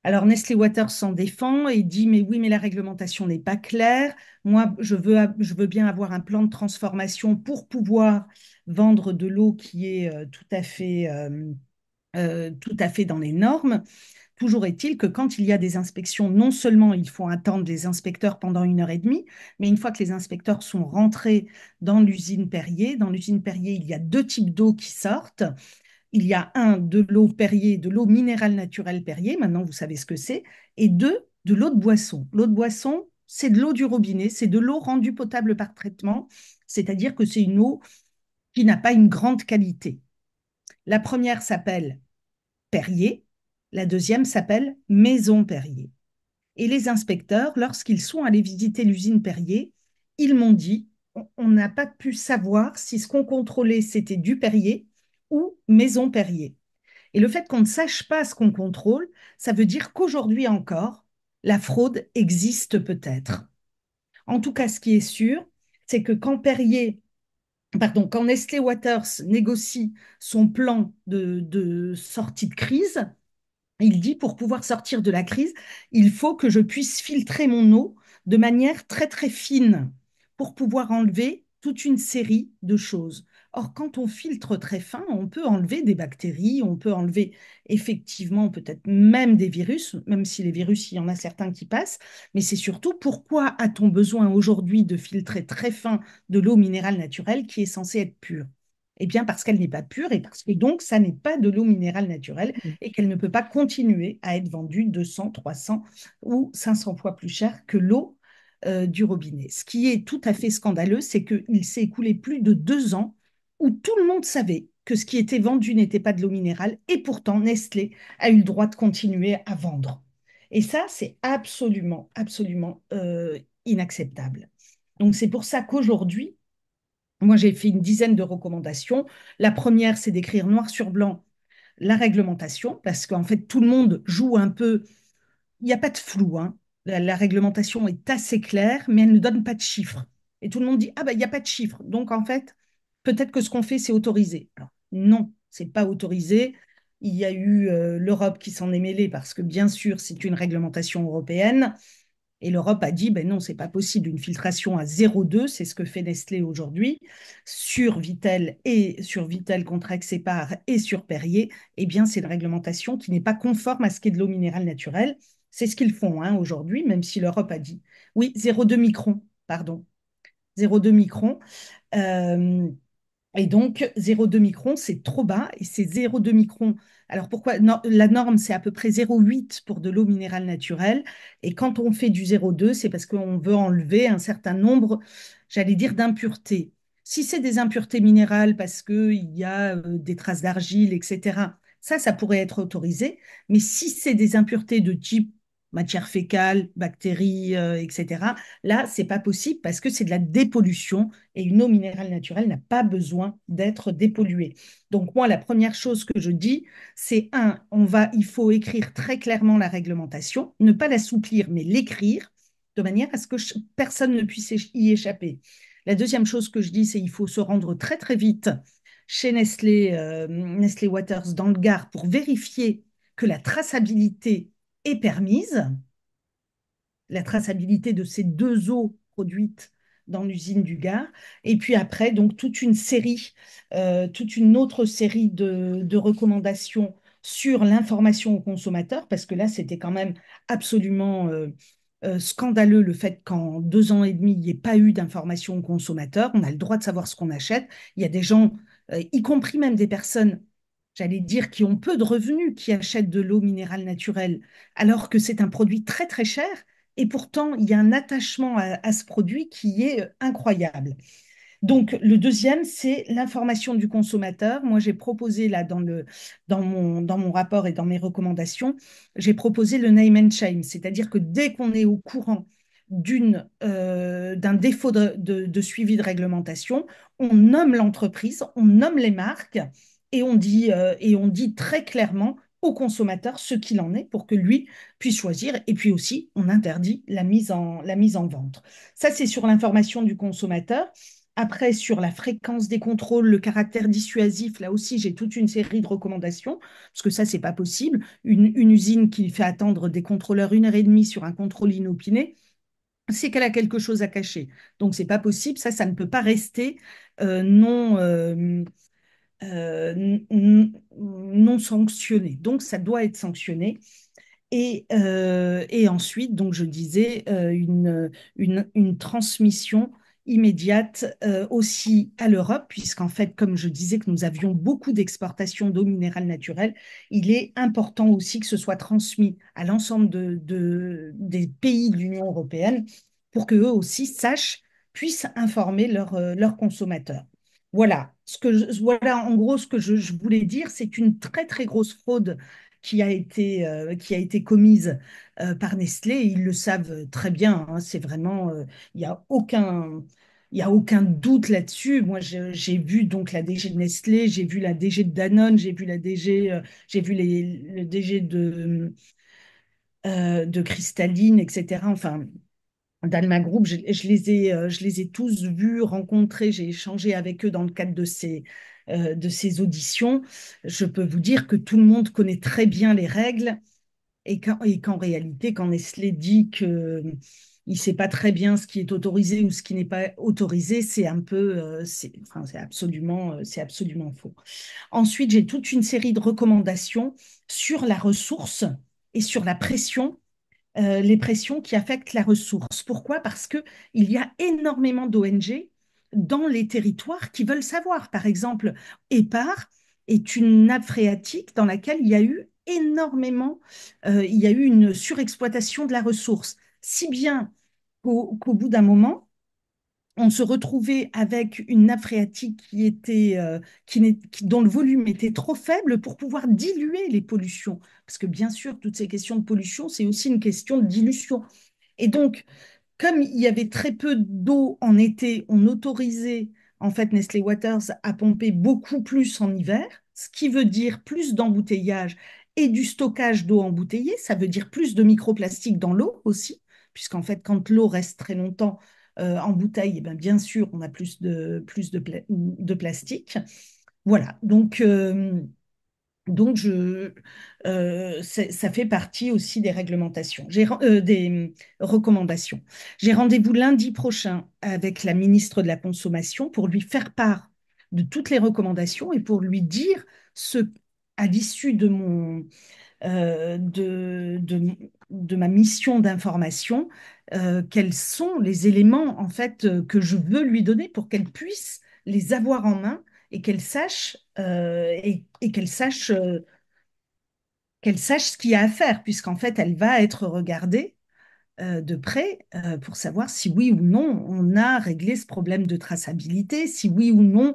Alors, Nestlé Waters s'en défend et dit, mais oui, mais la réglementation n'est pas claire. Moi, je veux bien avoir un plan de transformation pour pouvoir vendre de l'eau qui est tout à fait dans les normes. Toujours est-il que quand il y a des inspections, non seulement il faut attendre les inspecteurs pendant 1 heure et demie, mais une fois que les inspecteurs sont rentrés dans l'usine Perrier, il y a deux types d'eau qui sortent. Il y a de l'eau Perrier, de l'eau minérale naturelle Perrier, maintenant vous savez ce que c'est, et de l'eau de boisson. L'eau de boisson, c'est de l'eau du robinet, c'est de l'eau rendue potable par traitement, c'est-à-dire que c'est une eau qui n'a pas une grande qualité. La première s'appelle Perrier, la deuxième s'appelle Maison Perrier. Et les inspecteurs, lorsqu'ils sont allés visiter l'usine Perrier, ils m'ont dit, on n'a pas pu savoir si ce qu'on contrôlait, c'était du Perrier ou Maison Perrier. Et le fait qu'on ne sache pas ce qu'on contrôle, ça veut dire qu'aujourd'hui encore, la fraude existe peut-être. En tout cas, ce qui est sûr, c'est que quand Nestlé Waters négocie son plan de sortie de crise, il dit, pour pouvoir sortir de la crise, il faut que je puisse filtrer mon eau de manière très, très fine pour pouvoir enlever toute une série de choses. Or, quand on filtre très fin, on peut enlever des bactéries, on peut enlever effectivement peut-être même des virus, même si les virus, il y en a certains qui passent, mais c'est surtout pourquoi a-t-on besoin aujourd'hui de filtrer très fin de l'eau minérale naturelle qui est censée être pure? Eh bien, parce qu'elle n'est pas pure et parce que donc, ça n'est pas de l'eau minérale naturelle et qu'elle ne peut pas continuer à être vendue 200, 300 ou 500 fois plus cher que l'eau du robinet. Ce qui est tout à fait scandaleux, c'est qu'il s'est écoulé plus de 2 ans où tout le monde savait que ce qui était vendu n'était pas de l'eau minérale et pourtant Nestlé a eu le droit de continuer à vendre. Et ça, c'est absolument, absolument inacceptable. Donc c'est pour ça qu'aujourd'hui, moi j'ai fait une dizaine de recommandations. La première, c'est d'écrire noir sur blanc la réglementation, parce qu'en fait, tout le monde joue un peu. Il n'y a pas de flou, hein. La réglementation est assez claire, mais elle ne donne pas de chiffres. Et tout le monde dit, ah ben, il n'y a pas de chiffres. Donc, en fait, peut-être que ce qu'on fait, c'est autorisé. Alors, non, c'est pas autorisé. Il y a eu l'Europe qui s'en est mêlée parce que, bien sûr, c'est une réglementation européenne. Et l'Europe a dit, ben non, c'est pas possible, une filtration à 0,2, c'est ce que fait Nestlé aujourd'hui, sur Vitel contre Axépar et sur Perrier, eh bien, c'est une réglementation qui n'est pas conforme à ce qu'est de l'eau minérale naturelle. C'est ce qu'ils font hein, aujourd'hui, même si l'Europe a dit, oui, 0,2 microns, pardon, 0,2 microns. Euh, et donc, 0,2 microns, c'est trop bas. Et c'est 0,2 microns. Alors, pourquoi la norme, c'est à peu près 0,8 pour de l'eau minérale naturelle. Et quand on fait du 0,2, c'est parce qu'on veut enlever un certain nombre, j'allais dire, d'impuretés. Si c'est des impuretés minérales parce qu'il y a des traces d'argile, etc., ça pourrait être autorisé. Mais si c'est des impuretés de type matière fécale, bactéries, etc., là, c'est pas possible parce que c'est de la dépollution et une eau minérale naturelle n'a pas besoin d'être dépolluée. Donc moi, la première chose que je dis, c'est il faut écrire très clairement la réglementation, ne pas l'assouplir, mais l'écrire de manière à ce que personne ne puisse y échapper. La deuxième chose que je dis, c'est qu'il faut se rendre très très vite chez Nestlé Waters dans le Gard pour vérifier que la traçabilité est permise, la traçabilité de ces deux eaux produites dans l'usine du Gard. Et puis après, donc toute une autre série de recommandations sur l'information aux consommateurs, parce que là, c'était quand même absolument scandaleux le fait qu'en 2 ans et demi, il n'y ait pas eu d'information aux consommateurs. On a le droit de savoir ce qu'on achète. Il y a des gens, y compris même des personnes, j'allais dire, qui ont peu de revenus, qui achètent de l'eau minérale naturelle, alors que c'est un produit très très cher. Et pourtant, il y a un attachement à ce produit qui est incroyable. Donc, le deuxième, c'est l'information du consommateur. Moi, j'ai proposé là dans mon rapport et dans mes recommandations, j'ai proposé le name and shame, c'est-à-dire que dès qu'on est au courant d'un défaut de suivi de réglementation, on nomme l'entreprise, on nomme les marques et on dit très clairement au consommateur ce qu'il en est pour que lui puisse choisir. Et puis aussi, on interdit la mise en vente. Ça, c'est sur l'information du consommateur. Après, sur la fréquence des contrôles, le caractère dissuasif, là aussi, j'ai toute une série de recommandations, parce que ça, c'est pas possible. Une usine qui fait attendre des contrôleurs 1 heure et demie sur un contrôle inopiné, c'est qu'elle a quelque chose à cacher. Donc, c'est pas possible. Ça ne peut pas rester non, non sanctionné. Donc, ça doit être sanctionné. Et ensuite, donc je disais, une transmission immédiate aussi à l'Europe, puisqu'en fait, comme je disais que nous avions beaucoup d'exportations d'eau minérale naturelle, il est important aussi que ce soit transmis à l'ensemble des pays de l'Union européenne pour qu'eux aussi sachent, puissent informer leurs consommateurs. Voilà en gros ce que je voulais dire, c'est une très très grosse fraude qui a été commise par Nestlé. Ils le savent très bien. Hein, c'est vraiment, il n'y a il y a aucun doute là-dessus. Moi, j'ai vu donc la DG de Nestlé, j'ai vu la DG de Danone, j'ai vu la DG, j'ai vu le DG de Cristalline, etc. Enfin, d'Alma Group, je les ai tous vus, rencontrés, j'ai échangé avec eux dans le cadre de ces auditions. Je peux vous dire que tout le monde connaît très bien les règles et qu'en réalité, quand Nestlé dit que il ne sait pas très bien ce qui est autorisé ou ce qui n'est pas autorisé, c'est un peu, enfin, c'est absolument faux. Ensuite, j'ai toute une série de recommandations sur la ressource et sur la pression les pressions qui affectent la ressource. Pourquoi? Parce qu'il y a énormément d'ONG dans les territoires qui veulent savoir. Par exemple, EPAR est une nappe phréatique dans laquelle il y a eu il y a eu une surexploitation de la ressource, si bien qu'au bout d'un moment, on se retrouvait avec une nappe phréatique dont le volume était trop faible pour pouvoir diluer les pollutions. Parce que bien sûr, toutes ces questions de pollution, c'est aussi une question de dilution. Et donc, comme il y avait très peu d'eau en été, on autorisait en fait Nestlé Waters à pomper beaucoup plus en hiver, ce qui veut dire plus d'embouteillage et du stockage d'eau embouteillée. Ça veut dire plus de microplastiques dans l'eau aussi, puisqu'en fait, quand l'eau reste très longtemps en bouteille, eh bien sûr, on a de plastique. Voilà, donc, ça fait partie aussi des réglementations, des recommandations. J'ai rendez-vous lundi prochain avec la ministre de la Consommation pour lui faire part de toutes les recommandations et pour lui dire à l'issue de ma mission d'information, quels sont les éléments en fait que je veux lui donner pour qu'elle puisse les avoir en main et qu'elle sache ce qu'il y a à faire, puisqu'en fait, elle va être regardée de près pour savoir si oui ou non on a réglé ce problème de traçabilité, si oui ou non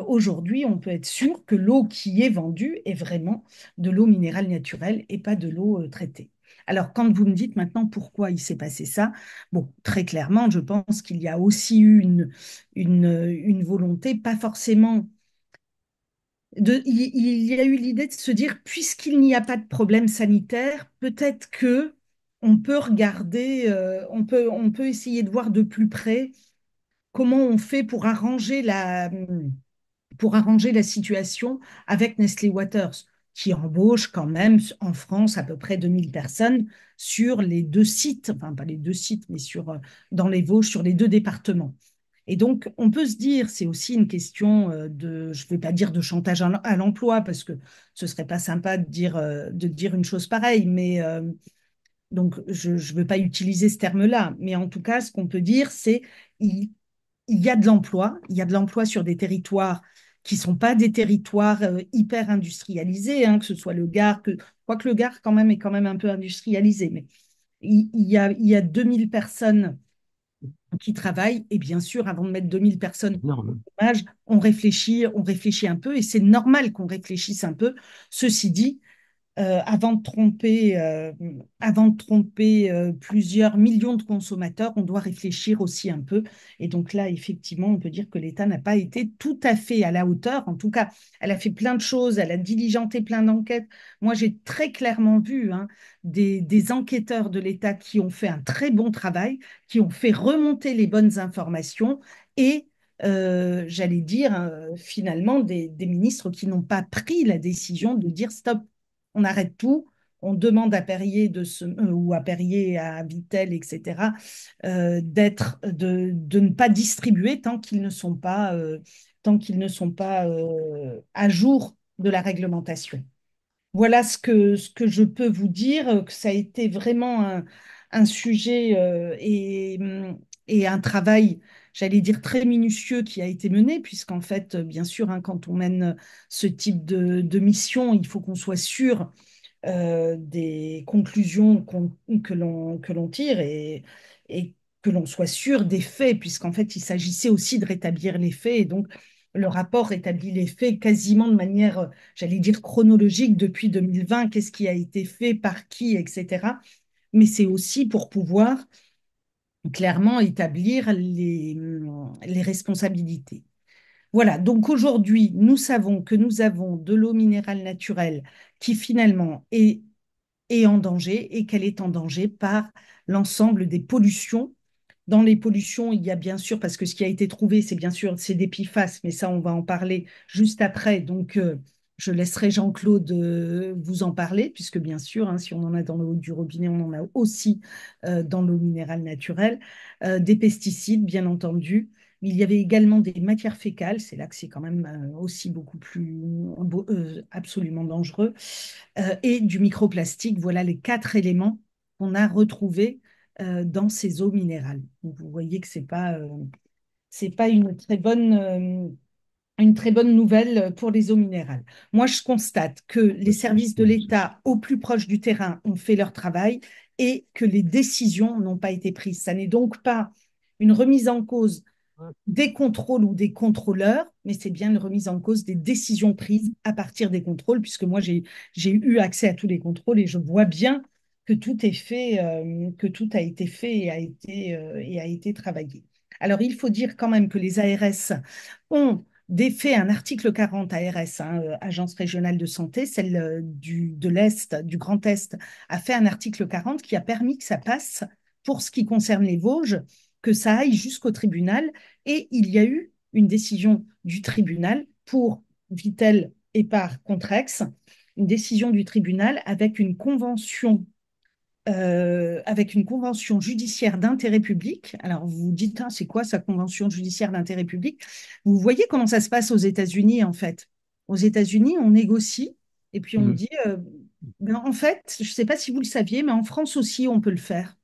aujourd'hui on peut être sûr que l'eau qui est vendue est vraiment de l'eau minérale naturelle et pas de l'eau traitée. Alors, quand vous me dites maintenant pourquoi il s'est passé ça, bon, très clairement, je pense qu'il y a aussi eu une volonté, pas forcément il y a eu l'idée de se dire, puisqu'il n'y a pas de problème sanitaire, peut-être que on peut regarder, on peut essayer de voir de plus près comment on fait pour arranger la situation avec Nestlé Waters, qui embauche quand même en France à peu près 2000 personnes sur les deux sites, enfin pas les deux sites, mais dans les Vosges, sur les deux départements. Et donc, on peut se dire, c'est aussi une question je ne vais pas dire de chantage à l'emploi, parce que ce serait pas sympa de dire une chose pareille, mais donc je ne veux pas utiliser ce terme-là. Mais en tout cas, ce qu'on peut dire, c'est il, il y a de l'emploi, il y a de l'emploi sur des territoires qui ne sont pas des territoires hyper industrialisés, hein, que ce soit le Gard, quoique le Gard est quand même un peu industrialisé, mais il y a 2000 personnes qui travaillent, et bien sûr, avant de mettre 2000 personnes Énorme. au chômage, on réfléchit un peu, et c'est normal qu'on réfléchisse un peu. Ceci dit, avant de tromper plusieurs millions de consommateurs, on doit réfléchir aussi un peu. Et donc là, effectivement, on peut dire que l'État n'a pas été tout à fait à la hauteur. En tout cas, elle a fait plein de choses, elle a diligenté plein d'enquêtes. Moi, j'ai très clairement vu, hein, des enquêteurs de l'État qui ont fait un très bon travail, qui ont fait remonter les bonnes informations et j'allais dire, finalement, des ministres qui n'ont pas pris la décision de dire stop, on arrête tout, on demande à Perrier ou à Perrier, à Vittel, etc., de ne pas distribuer tant qu'ils ne sont pas à jour de la réglementation. Voilà ce que je peux vous dire, que ça a été vraiment un sujet et un travail, j'allais dire, très minutieux qui a été mené, puisqu'en fait, bien sûr, hein, quand on mène ce type de mission, il faut qu'on soit sûr des conclusions que l'on tire et que l'on soit sûr des faits, puisqu'en fait, il s'agissait aussi de rétablir les faits. Et donc, le rapport rétablit les faits quasiment de manière, j'allais dire, chronologique depuis 2020, qu'est-ce qui a été fait, par qui, etc. Mais c'est aussi pour pouvoir clairement établir les responsabilités. Voilà, donc aujourd'hui, nous savons que nous avons de l'eau minérale naturelle qui finalement est en danger et qu'elle est en danger par l'ensemble des pollutions. Dans les pollutions, il y a bien sûr, parce que ce qui a été trouvé, c'est bien sûr, c'est des PFAS, mais ça, on va en parler juste après. Donc, je laisserai Jean-Claude vous en parler, puisque bien sûr, hein, si on en a dans l'eau du robinet, on en a aussi dans l'eau minérale naturelle. Des pesticides, bien entendu. Il y avait également des matières fécales, c'est là que c'est quand même aussi beaucoup plus absolument dangereux, et du microplastique. Voilà les 4 éléments qu'on a retrouvés dans ces eaux minérales. Donc, vous voyez que c'est pas une très bonne nouvelle pour les eaux minérales. Moi, je constate que les services de l'État au plus proche du terrain ont fait leur travail et que les décisions n'ont pas été prises. Ça n'est donc pas une remise en cause des contrôles ou des contrôleurs, mais c'est bien une remise en cause des décisions prises à partir des contrôles, puisque moi, j'ai eu accès à tous les contrôles et je vois bien que tout est fait, que tout a été fait et a été travaillé. Alors, il faut dire quand même que les ARS ont fait un article 40 ARS, hein, Agence régionale de santé, celle de l'Est, du Grand Est, a fait un article 40 qui a permis que ça passe, pour ce qui concerne les Vosges, que ça aille jusqu'au tribunal et il y a eu une décision du tribunal pour Vittel et par Contrex, une décision du tribunal avec une convention judiciaire d'intérêt public. Alors, vous vous dites, hein, c'est quoi sa convention judiciaire d'intérêt public? Vous voyez comment ça se passe aux États-Unis, en fait. Aux États-Unis, on négocie et puis on Mhm. dit, ben, en fait, je ne sais pas si vous le saviez, mais en France aussi, on peut le faire.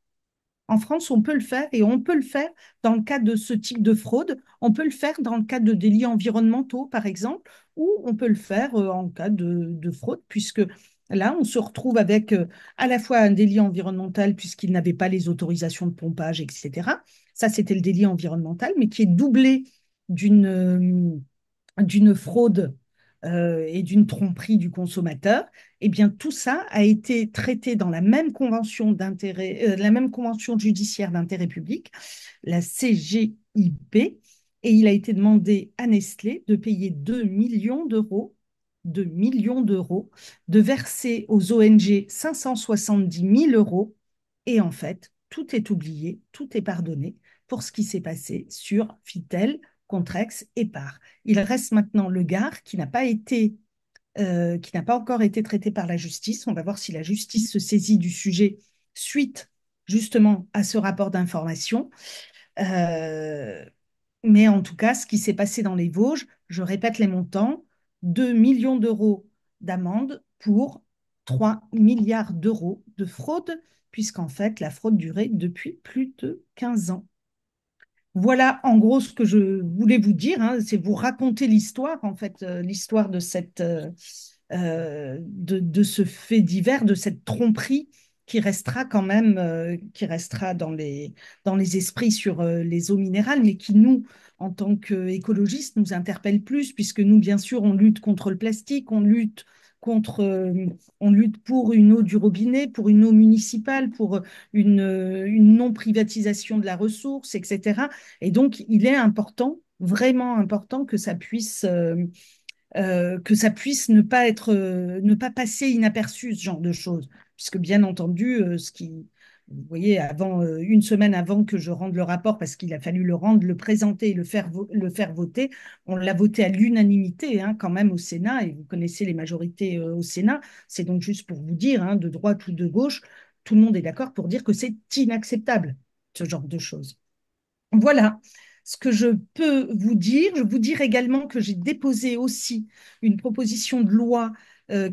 En France, on peut le faire et on peut le faire dans le cas de ce type de fraude. On peut le faire dans le cas de délits environnementaux, par exemple, ou on peut le faire en cas de fraude, puisque là, on se retrouve avec à la fois un délit environnemental, puisqu'il n'avait pas les autorisations de pompage, etc. Ça, c'était le délit environnemental, mais qui est doublé d'une fraude et d'une tromperie du consommateur, eh bien tout ça a été traité dans la même convention judiciaire d'intérêt public, la CGIP, et il a été demandé à Nestlé de payer 2 millions d'euros, de verser aux ONG 570 000 euros, et en fait, tout est oublié, tout est pardonné, pour ce qui s'est passé sur Fitel, Contrex et Par. Il reste maintenant le Gard qui n'a pas encore été traité par la justice. On va voir si la justice se saisit du sujet suite justement à ce rapport d'information. Euh, mais en tout cas, ce qui s'est passé dans les Vosges, je répète les montants, 2 millions d'euros d'amende pour 3 milliards d'euros de fraude, puisqu'en fait, la fraude durait depuis plus de 15 ans. Voilà en gros ce que je voulais vous dire, hein, c'est vous raconter l'histoire, en fait, l'histoire de de ce fait divers, de cette tromperie qui restera quand même, qui restera dans les esprits sur les eaux minérales, mais qui nous, en tant qu'écologistes, nous interpelle plus, puisque nous, bien sûr, on lutte contre le plastique, contre, on lutte pour une eau du robinet, pour une eau municipale, pour une non-privatisation de la ressource, etc. Et donc, il est important, vraiment important, que ça puisse ne pas ne pas passer inaperçu ce genre de choses, puisque bien entendu, vous voyez, une semaine avant que je rende le rapport, parce qu'il a fallu le rendre, le présenter et le faire voter, on l'a voté à l'unanimité, hein, quand même au Sénat, et vous connaissez les majorités au Sénat. C'est donc juste pour vous dire, hein, de droite ou de gauche, tout le monde est d'accord pour dire que c'est inacceptable, ce genre de choses. Voilà ce que je peux vous dire. Je vous dire également que j'ai déposé aussi une proposition de loi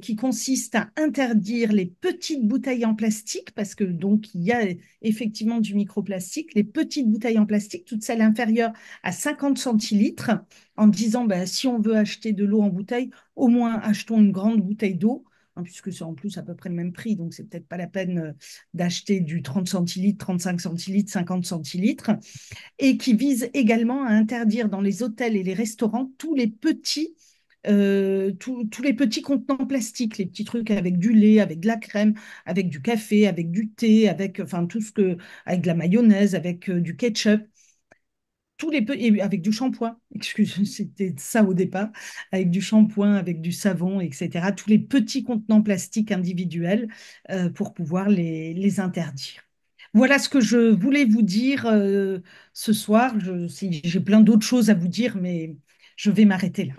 qui consiste à interdire les petites bouteilles en plastique, parce que donc il y a effectivement du microplastique, les petites bouteilles en plastique, toutes celles inférieures à 50 centilitres, en disant ben, si on veut acheter de l'eau en bouteille, au moins achetons une grande bouteille d'eau, hein, puisque c'est en plus à peu près le même prix, donc c'est peut-être pas la peine d'acheter du 30 centilitres, 35 centilitres, 50 centilitres, et qui vise également à interdire dans les hôtels et les restaurants tous les petits contenants plastiques, les petits trucs avec du lait, avec de la crème, avec du café, avec du thé, avec enfin avec de la mayonnaise, avec du ketchup, et avec du shampoing. Excusez, c'était ça au départ, avec du shampoing, avec du savon, etc. Tous les petits contenants plastiques individuels pour pouvoir les interdire. Voilà ce que je voulais vous dire ce soir. J'ai plein d'autres choses à vous dire, mais je vais m'arrêter là.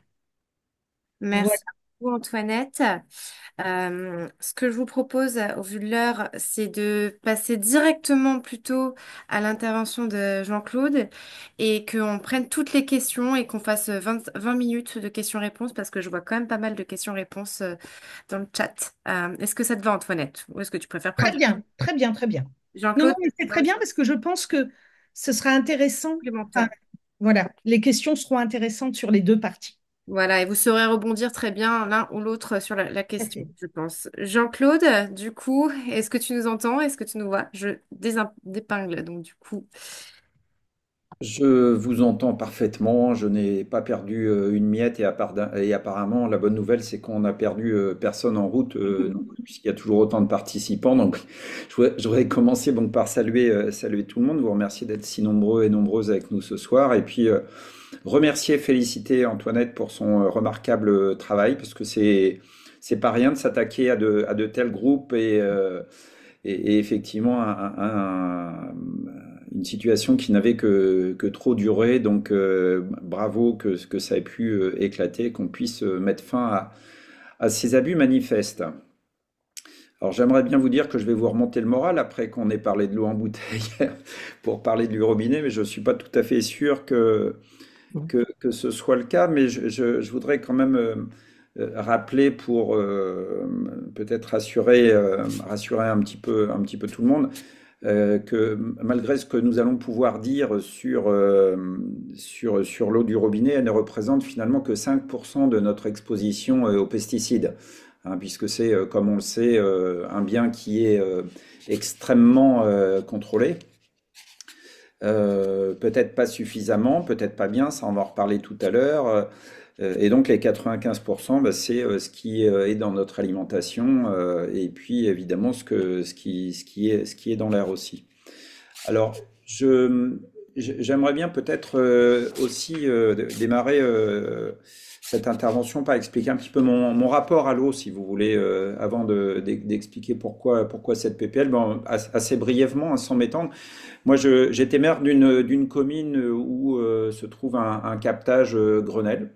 Voilà. Merci beaucoup, Antoinette. Ce que je vous propose, au vu de l'heure, c'est de passer directement plutôt à l'intervention de Jean-Claude et qu'on prenne toutes les questions et qu'on fasse 20 minutes de questions-réponses parce que je vois quand même pas mal de questions-réponses dans le chat. Est-ce que ça te va, Antoinette? Ou est-ce que tu préfères Très prendre bien, très bien, très bien. Non, non, Jean-Claude? mais c'est très bien parce que je pense que ce sera intéressant. Enfin, Complémentaire. voilà, les questions seront intéressantes sur les deux parties. Voilà, et vous saurez rebondir très bien l'un ou l'autre sur la Tout à question, fait. je pense. Jean-Claude, du coup, est-ce que tu nous entends? Est-ce que tu nous vois? Je dépingle, donc du coup. Je vous entends parfaitement, je n'ai pas perdu une miette et apparemment la bonne nouvelle c'est qu'on n'a perdu personne en route non plus, puisqu'il y a toujours autant de participants. Donc je voudrais commencer donc par saluer tout le monde, vous remercier d'être si nombreux et nombreuses avec nous ce soir et puis remercier, féliciter Antoinette pour son remarquable travail parce que c'est pas rien de s'attaquer à de tels groupes et effectivement une situation qui n'avait que trop duré. Donc bravo que ça ait pu éclater, qu'on puisse mettre fin à ces abus manifestes. Alors j'aimerais bien vous dire que je vais vous remonter le moral après qu'on ait parlé de l'eau en bouteille pour parler du robinet, mais je ne suis pas tout à fait sûr que ce soit le cas, mais je voudrais quand même rappeler pour peut-être rassurer un petit peu tout le monde que malgré ce que nous allons pouvoir dire sur l'eau du robinet, elle ne représente finalement que 5% de notre exposition aux pesticides, hein, puisque c'est, comme on le sait, un bien qui est extrêmement contrôlé. Peut-être pas suffisamment, peut-être pas bien, ça on va en reparler tout à l'heure. Et donc les 95%, bah, c'est ce qui est dans notre alimentation et puis évidemment ce qui est dans l'air aussi. Alors, j'aimerais bien peut-être aussi démarrer cette intervention par expliquer un petit peu mon rapport à l'eau, si vous voulez, avant d'expliquer pourquoi cette PPL. Bon, assez brièvement, hein, sans m'étendre. Moi, j'étais maire d'une commune où se trouve un captage Grenelle.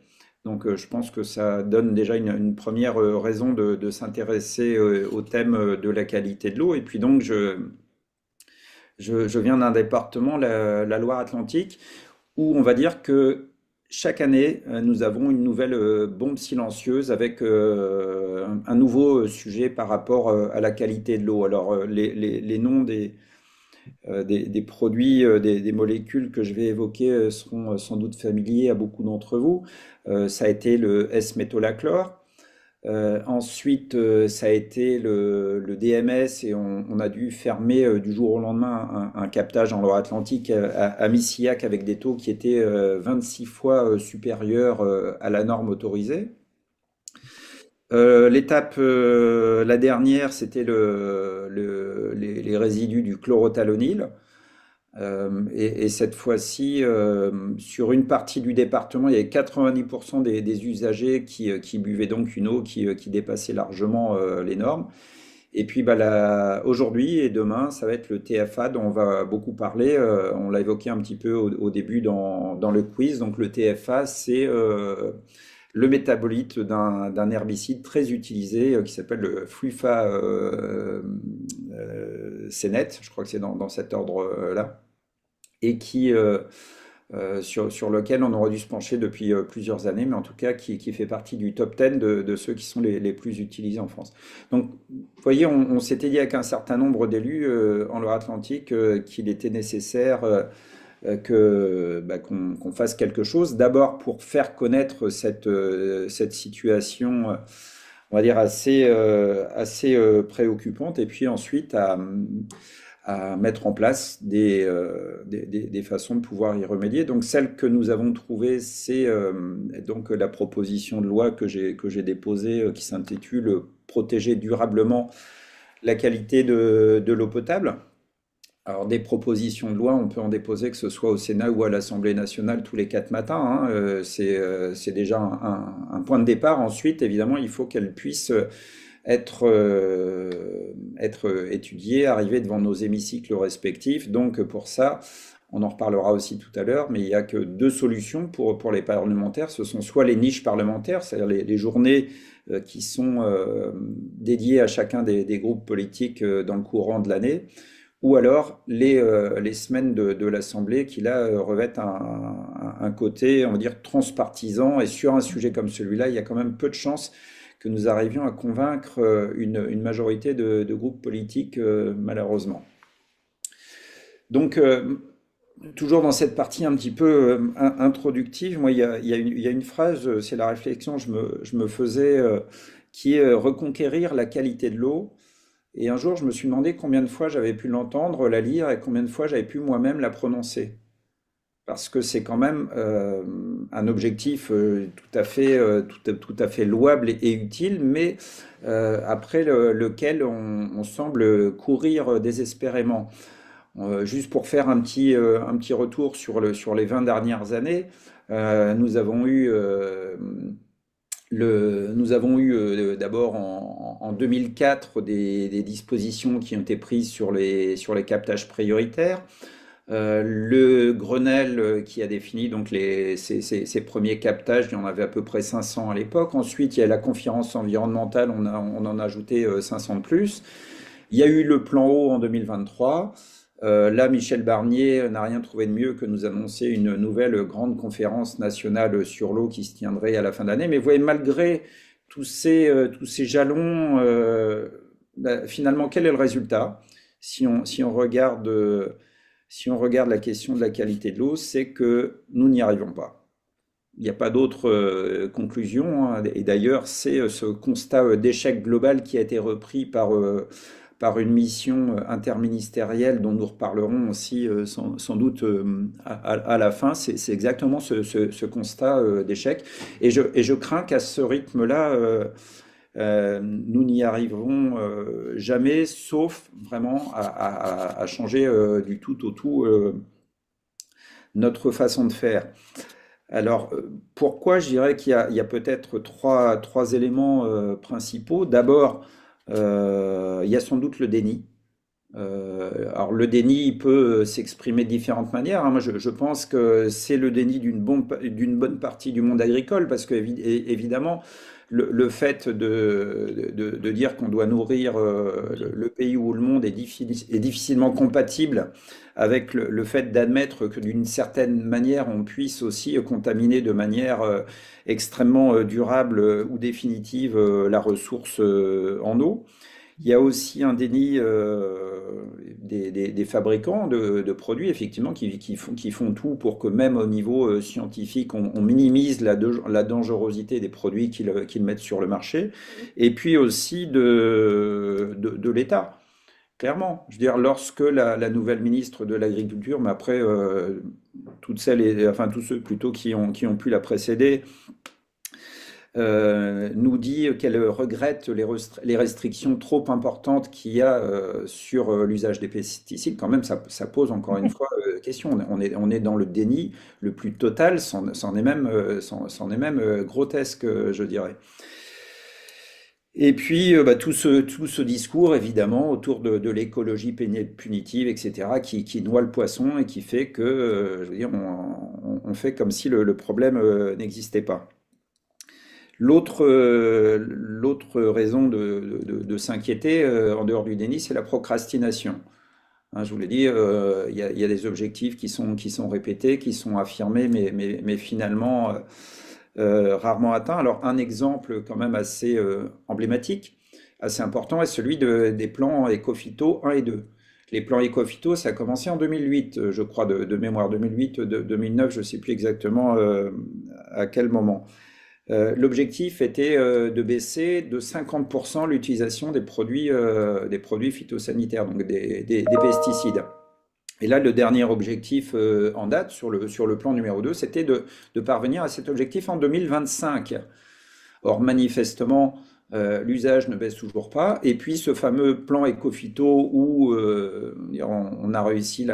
Donc, je pense que ça donne déjà une première raison de s'intéresser au thème de la qualité de l'eau. Et puis donc, je viens d'un département, la Loire-Atlantique, où on va dire que chaque année, nous avons une nouvelle bombe silencieuse avec un nouveau sujet par rapport à la qualité de l'eau. Alors, les noms des produits, des molécules que je vais évoquer seront sans doute familiers à beaucoup d'entre vous. Ça a été le S-métolachlore. Ensuite, ça a été le DMS et on a dû fermer du jour au lendemain un captage en Loire-Atlantique à Missillac avec des taux qui étaient 26 fois supérieurs à la norme autorisée. L'étape, la dernière, c'était les résidus du chlorothalonil. Et cette fois-ci, sur une partie du département, il y avait 90% des usagers qui buvaient donc une eau qui dépassait largement les normes. Et puis bah, aujourd'hui et demain, ça va être le TFA dont on va beaucoup parler. On l'a évoqué un petit peu au début dans le quiz. Donc le TFA, c'est le métabolite d'un herbicide très utilisé qui s'appelle le flufacénète, je crois que c'est dans cet ordre-là, et sur lequel on aurait dû se pencher depuis plusieurs années, mais en tout cas qui fait partie du top 10 de ceux qui sont les plus utilisés en France. Donc, vous voyez, on s'était dit avec un certain nombre d'élus en Loire-Atlantique qu'il était nécessaire qu'on fasse quelque chose. D'abord pour faire connaître cette situation, on va dire, assez préoccupante, et puis ensuite à mettre en place des façons de pouvoir y remédier. Donc celle que nous avons trouvée, c'est donc la proposition de loi que j'ai déposée qui s'intitule Protéger durablement la qualité de l'eau potable. Alors, des propositions de loi, on peut en déposer que ce soit au Sénat ou à l'Assemblée nationale tous les 4 matins, hein. C'est déjà un point de départ. Ensuite, évidemment, il faut qu'elle puisse être étudiée, arriver devant nos hémicycles respectifs. Donc, pour ça, on en reparlera aussi tout à l'heure, mais il n'y a que deux solutions pour les parlementaires. Ce sont soit les niches parlementaires, c'est-à-dire les journées qui sont dédiées à chacun des groupes politiques dans le courant de l'année, ou alors les semaines de l'Assemblée qui là revêtent un côté, on va dire, transpartisan. Et sur un sujet comme celui-là, il y a quand même peu de chances que nous arrivions à convaincre une majorité de groupes politiques, malheureusement. Donc, toujours dans cette partie un petit peu introductive, moi, il y a une phrase, c'est la réflexion que je me faisais, qui est reconquérir la qualité de l'eau. Et un jour, je me suis demandé combien de fois j'avais pu l'entendre, la lire, et combien de fois j'avais pu moi-même la prononcer. Parce que c'est quand même un objectif tout à fait louable et utile, mais après lequel on semble courir désespérément. Juste pour faire un petit retour sur les 20 dernières années, nous avons eu d'abord en 2004 des dispositions qui ont été prises sur les captages prioritaires. Le Grenelle qui a défini donc ces premiers captages, il y en avait à peu près 500 à l'époque. Ensuite, il y a la conférence environnementale, on en a ajouté 500 de plus. Il y a eu le plan eau en 2023. Là, Michel Barnier n'a rien trouvé de mieux que nous annoncer une nouvelle grande conférence nationale sur l'eau qui se tiendrait à la fin d'année. Mais vous voyez, malgré tous ces jalons, finalement, quel est le résultat? Si on regarde la question de la qualité de l'eau, c'est que nous n'y arrivons pas. Il n'y a pas d'autre conclusion, hein. Et d'ailleurs, c'est ce constat d'échec global qui a été repris par une mission interministérielle dont nous reparlerons aussi sans doute à la fin. C'est exactement ce constat d'échec. Et je crains qu'à ce rythme-là, nous n'y arriverons jamais, sauf vraiment à changer du tout au tout notre façon de faire. Alors, pourquoi je dirais qu'il y a peut-être trois éléments principaux. D'abord, il y a sans doute le déni. Alors le déni, il peut s'exprimer de différentes manières, hein. Moi, je pense que c'est le déni d'une bonne partie du monde agricole, parce que évidemment, le fait de dire qu'on doit nourrir le pays ou le monde est difficilement compatible avec le fait d'admettre que d'une certaine manière, on puisse aussi contaminer de manière extrêmement durable ou définitive la ressource en eau. Il y a aussi un déni des fabricants de produits, effectivement, qui font tout pour que même au niveau scientifique, on minimise la dangerosité des produits qu'ils mettent sur le marché. Et puis aussi de l'État, clairement. Je veux dire, lorsque la nouvelle ministre de l'Agriculture, mais après, toutes celles, enfin tous ceux plutôt qui ont pu la précéder, nous dit qu'elle regrette les restrictions trop importantes qu'il y a sur l'usage des pesticides. Quand même, ça pose encore une fois question. On est dans le déni le plus total, c'en est même grotesque, je dirais. Et puis, tout ce discours, évidemment, autour de l'écologie punitive, etc., qui noie le poisson et qui fait que, je veux dire, on fait comme si le problème n'existait pas. L'autre raison de s'inquiéter en dehors du déni, c'est la procrastination. Hein, je vous l'ai dit, il y a des objectifs qui sont répétés, qui sont affirmés, mais finalement rarement atteints. Alors un exemple quand même assez emblématique, assez important, est celui des plans Éco-Phyto 1 et 2. Les plans Éco-Phyto, ça a commencé en 2008, je crois, de mémoire, 2008, 2009, je ne sais plus exactement à quel moment. L'objectif était de baisser de 50% l'utilisation des produits phytosanitaires, donc des pesticides. Et là, le dernier objectif en date sur le plan numéro 2, c'était de parvenir à cet objectif en 2025. Or, manifestement, l'usage ne baisse toujours pas. Et puis, ce fameux plan Éco-Phyto où on a réussi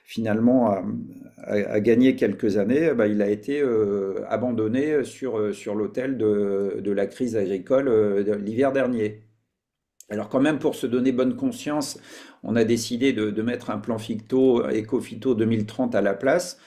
finalement à gagner quelques années, il a été abandonné sur l'autel de la crise agricole l'hiver dernier. Alors quand même, pour se donner bonne conscience, on a décidé de mettre un plan Éco-Phyto 2030 à la place,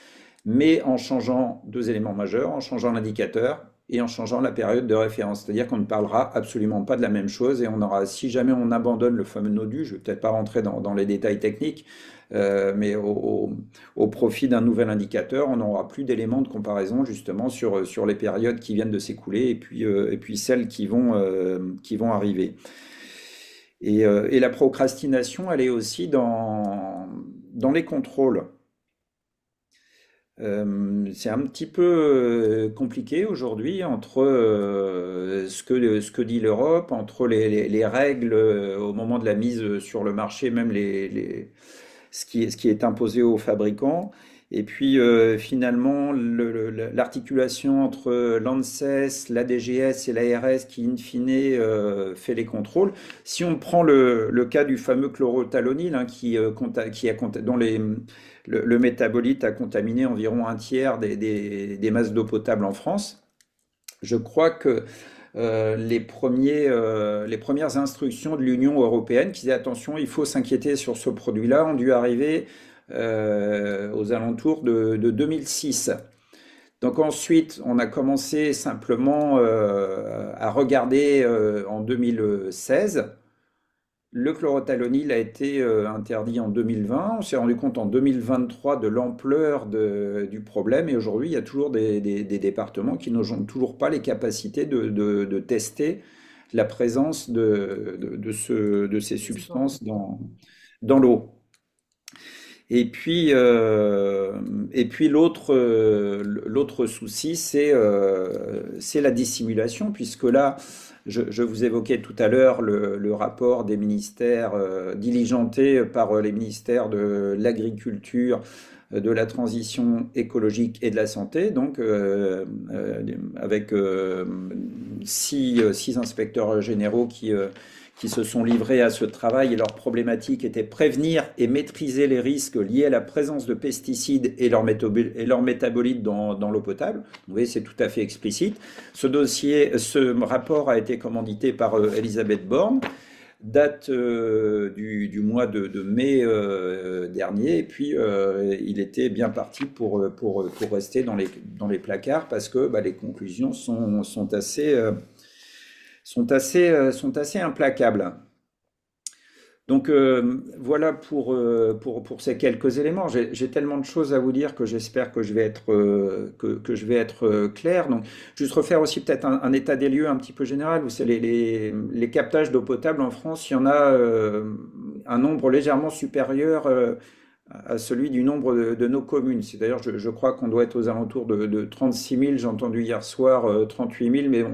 mais en changeant deux éléments majeurs, en changeant l'indicateur et en changeant la période de référence. C'est-à-dire qu'on ne parlera absolument pas de la même chose et si jamais on abandonne le fameux NODU, je ne vais peut-être pas rentrer dans les détails techniques, mais au profit d'un nouvel indicateur, on n'aura plus d'éléments de comparaison justement sur les périodes qui viennent de s'écouler et puis celles qui vont arriver. Et la procrastination, elle est aussi dans les contrôles. C'est un petit peu compliqué aujourd'hui entre ce que dit l'Europe, entre les règles au moment de la mise sur le marché, même ce qui est imposé aux fabricants, et puis finalement l'articulation entre l'ANSES, la DGS et l'ARS qui in fine fait les contrôles. Si on prend le cas du fameux chlorothalonil, hein, dont le métabolite a contaminé environ un tiers des masses d'eau potable en France, je crois que les premières instructions de l'Union européenne qui disaient attention, il faut s'inquiéter sur ce produit-là, ont dû arriver aux alentours de 2006. Donc ensuite, on a commencé simplement à regarder en 2016. Le chlorothalonil a été interdit en 2020. On s'est rendu compte en 2023 de l'ampleur du problème. Et aujourd'hui, il y a toujours des départements qui n'ont toujours pas les capacités de tester la présence de ces substances dans l'eau. Et puis l'autre souci, c'est la dissimulation, puisque là, je vous évoquais tout à l'heure le rapport des ministères diligenté par les ministères de l'Agriculture, de la transition écologique et de la santé, donc avec six inspecteurs généraux qui qui se sont livrés à ce travail et leur problématique était prévenir et maîtriser les risques liés à la présence de pesticides et leur métabolites dans l'eau potable. Vous voyez, c'est tout à fait explicite. Ce rapport a été commandité par Elisabeth Borne, date du mois de mai dernier, et puis il était bien parti pour rester dans les placards parce que les conclusions sont assez implacables. Donc voilà pour ces quelques éléments. J'ai tellement de choses à vous dire que j'espère que je vais être clair. Donc juste refaire aussi peut-être un état des lieux un petit peu général. Vous savez, les captages d'eau potable en France, il y en a un nombre légèrement supérieur à celui du nombre de nos communes. C'est d'ailleurs, je crois qu'on doit être aux alentours de 36 000. J'ai entendu hier soir 38 000, mais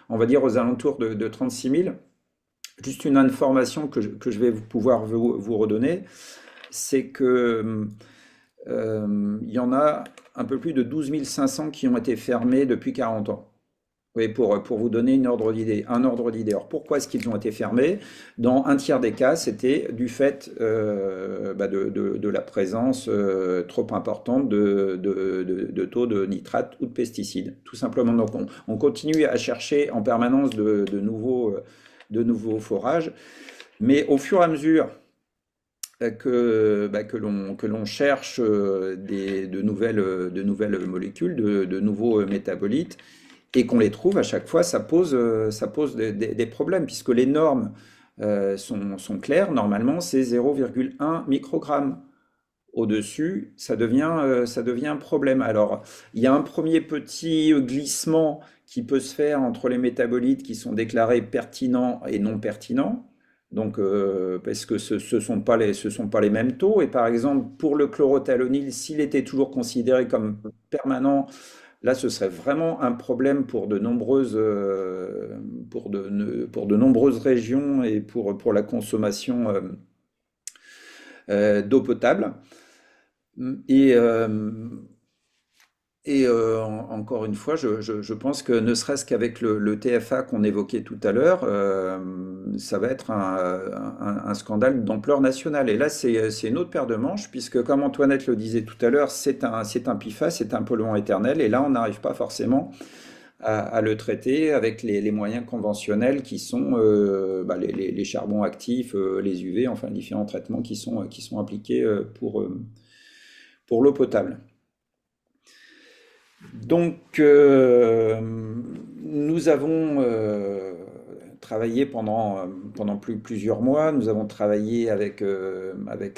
on va dire aux alentours de 36 000. Juste une information que je vais pouvoir vous redonner, c'est que il y en a un peu plus de 12 500 qui ont été fermés depuis 40 ans. Oui, pour vous donner un ordre d'idée. Alors pourquoi est-ce qu'ils ont été fermés? Dans un tiers des cas, c'était du fait de la présence trop importante de taux de nitrate ou de pesticides, tout simplement. Donc on continue à chercher en permanence de nouveaux forages, mais au fur et à mesure que l'on cherche de nouvelles molécules, de nouveaux métabolites, et qu'on les trouve à chaque fois, ça pose des problèmes, puisque les normes sont claires. Normalement, c'est 0,1 microgramme. Au-dessus, ça devient un problème. Alors, il y a un premier petit glissement qui peut se faire entre les métabolites qui sont déclarés pertinents et non pertinents. Donc, parce que ce sont pas les mêmes taux. Et par exemple, pour le chlorothalonil, s'il était toujours considéré comme permanent, là, ce serait vraiment un problème pour de nombreuses régions et pour la consommation d'eau potable. Et, encore une fois, je pense que ne serait-ce qu'avec le TFA qu'on évoquait tout à l'heure, ça va être un scandale d'ampleur nationale. Et là, c'est une autre paire de manches, puisque comme Antoinette le disait tout à l'heure, c'est un PFAS, c'est un polluant éternel. Et là, on n'arrive pas forcément à le traiter avec les moyens conventionnels qui sont les charbons actifs, les UV, enfin différents traitements qui sont appliqués pour l'eau potable. Donc, nous avons travaillé pendant plusieurs mois. Nous avons travaillé avec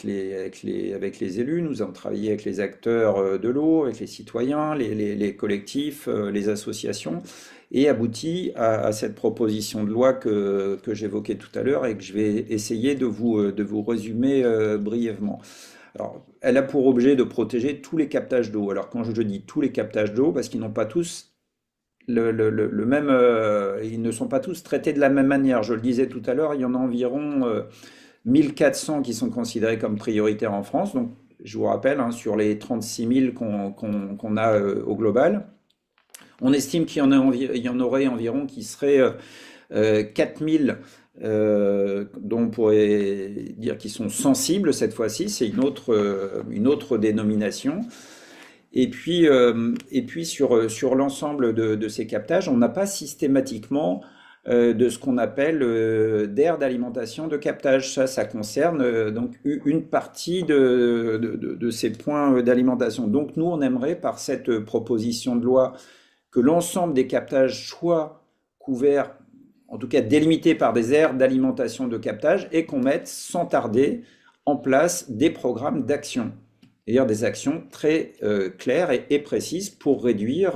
les élus, nous avons travaillé avec les acteurs de l'eau, avec les citoyens, les collectifs, les associations, et abouti à cette proposition de loi que j'évoquais tout à l'heure et que je vais essayer de vous résumer brièvement. Alors, elle a pour objet de protéger tous les captages d'eau. Alors, quand je dis tous les captages d'eau, parce qu'ils n'ont pas tous le même, ils ne sont pas tous traités de la même manière. Je le disais tout à l'heure, il y en a environ 1400 qui sont considérés comme prioritaires en France. Donc, je vous rappelle, sur les 36 000 qu'on a au global, on estime qu'il y en aurait environ qui seraient 4 000 dont on pourrait dire qu'ils sont sensibles cette fois-ci, c'est une autre dénomination. Et puis sur l'ensemble de ces captages, on n'a pas systématiquement de ce qu'on appelle d'aires d'alimentation de captage. Ça concerne donc une partie de ces points d'alimentation. Donc nous, on aimerait par cette proposition de loi que l'ensemble des captages soient couverts, en tout cas délimités par des aires d'alimentation de captage, et qu'on mette sans tarder en place des programmes d'action. C'est-à-dire des actions très claires et précises pour réduire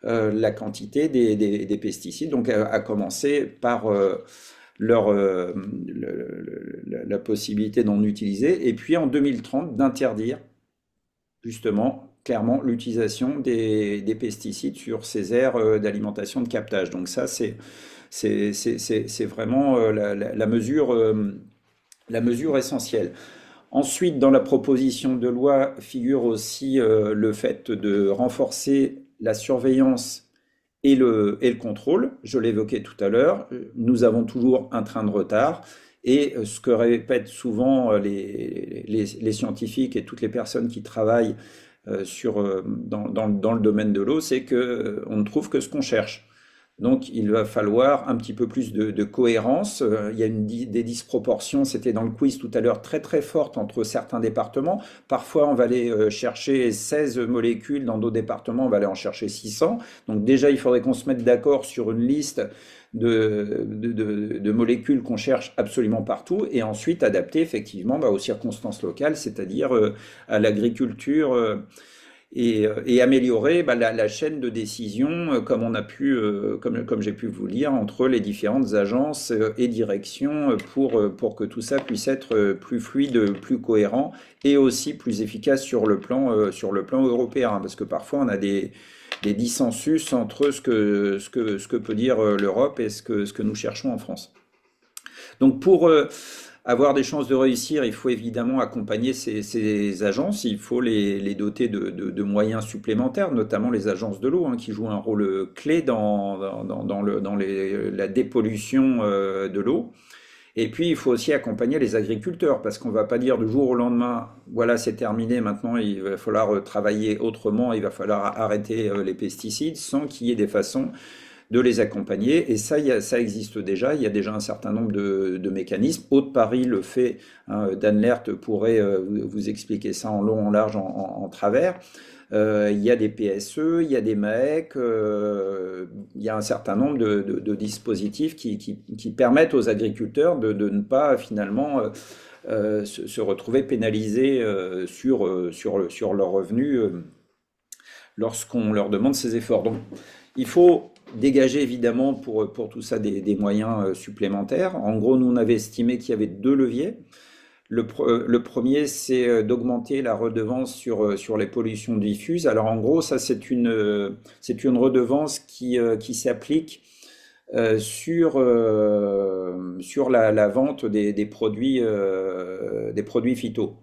la quantité des pesticides, donc à commencer par la possibilité d'en utiliser, et puis en 2030 d'interdire justement clairement l'utilisation des pesticides sur ces aires d'alimentation de captage. Donc ça, c'est vraiment la mesure essentielle. Ensuite, dans la proposition de loi figure aussi le fait de renforcer la surveillance et le contrôle. Je l'évoquais tout à l'heure, nous avons toujours un train de retard. Et ce que répètent souvent les scientifiques et toutes les personnes qui travaillent dans le domaine de l'eau, c'est qu'on ne trouve que ce qu'on cherche. Donc il va falloir un petit peu plus de cohérence. Il y a des disproportions, c'était dans le quiz tout à l'heure, très très fortes entre certains départements. Parfois on va aller chercher 16 molécules, dans d'autres départements on va aller en chercher 600. Donc déjà il faudrait qu'on se mette d'accord sur une liste de molécules qu'on cherche absolument partout et ensuite adapter effectivement aux circonstances locales, c'est-à-dire à l'agriculture. Et améliorer la chaîne de décision, comme on a pu, comme j'ai pu vous le dire, entre les différentes agences et directions pour que tout ça puisse être plus fluide, plus cohérent et aussi plus efficace sur le plan européen. Parce que parfois on a des dissensus entre ce que peut dire l'Europe et ce que nous cherchons en France. Donc pour avoir des chances de réussir, il faut évidemment accompagner ces agences, il faut les doter de moyens supplémentaires, notamment les agences de l'eau, hein, qui jouent un rôle clé dans la dépollution de l'eau. Et puis, il faut aussi accompagner les agriculteurs, parce qu'on ne va pas dire du jour au lendemain, voilà, c'est terminé, maintenant il va falloir travailler autrement, il va falloir arrêter les pesticides, sans qu'il y ait des façons de les accompagner. Et ça, ça existe déjà. Il y a déjà un certain nombre de mécanismes. Haute-Paris le fait. Hein, Dan Lert pourrait vous expliquer ça en long, en large, en travers. Il y a des PSE, il y a des MAEC, il y a un certain nombre de dispositifs qui permettent aux agriculteurs de ne pas finalement se retrouver pénalisés sur leurs revenus lorsqu'on leur demande ces efforts. Donc, il faut dégager évidemment pour tout ça des moyens supplémentaires. En gros, nous on avait estimé qu'il y avait deux leviers. Le premier, c'est d'augmenter la redevance sur les pollutions diffuses. Alors en gros, ça c'est une redevance qui s'applique sur la vente des produits phyto.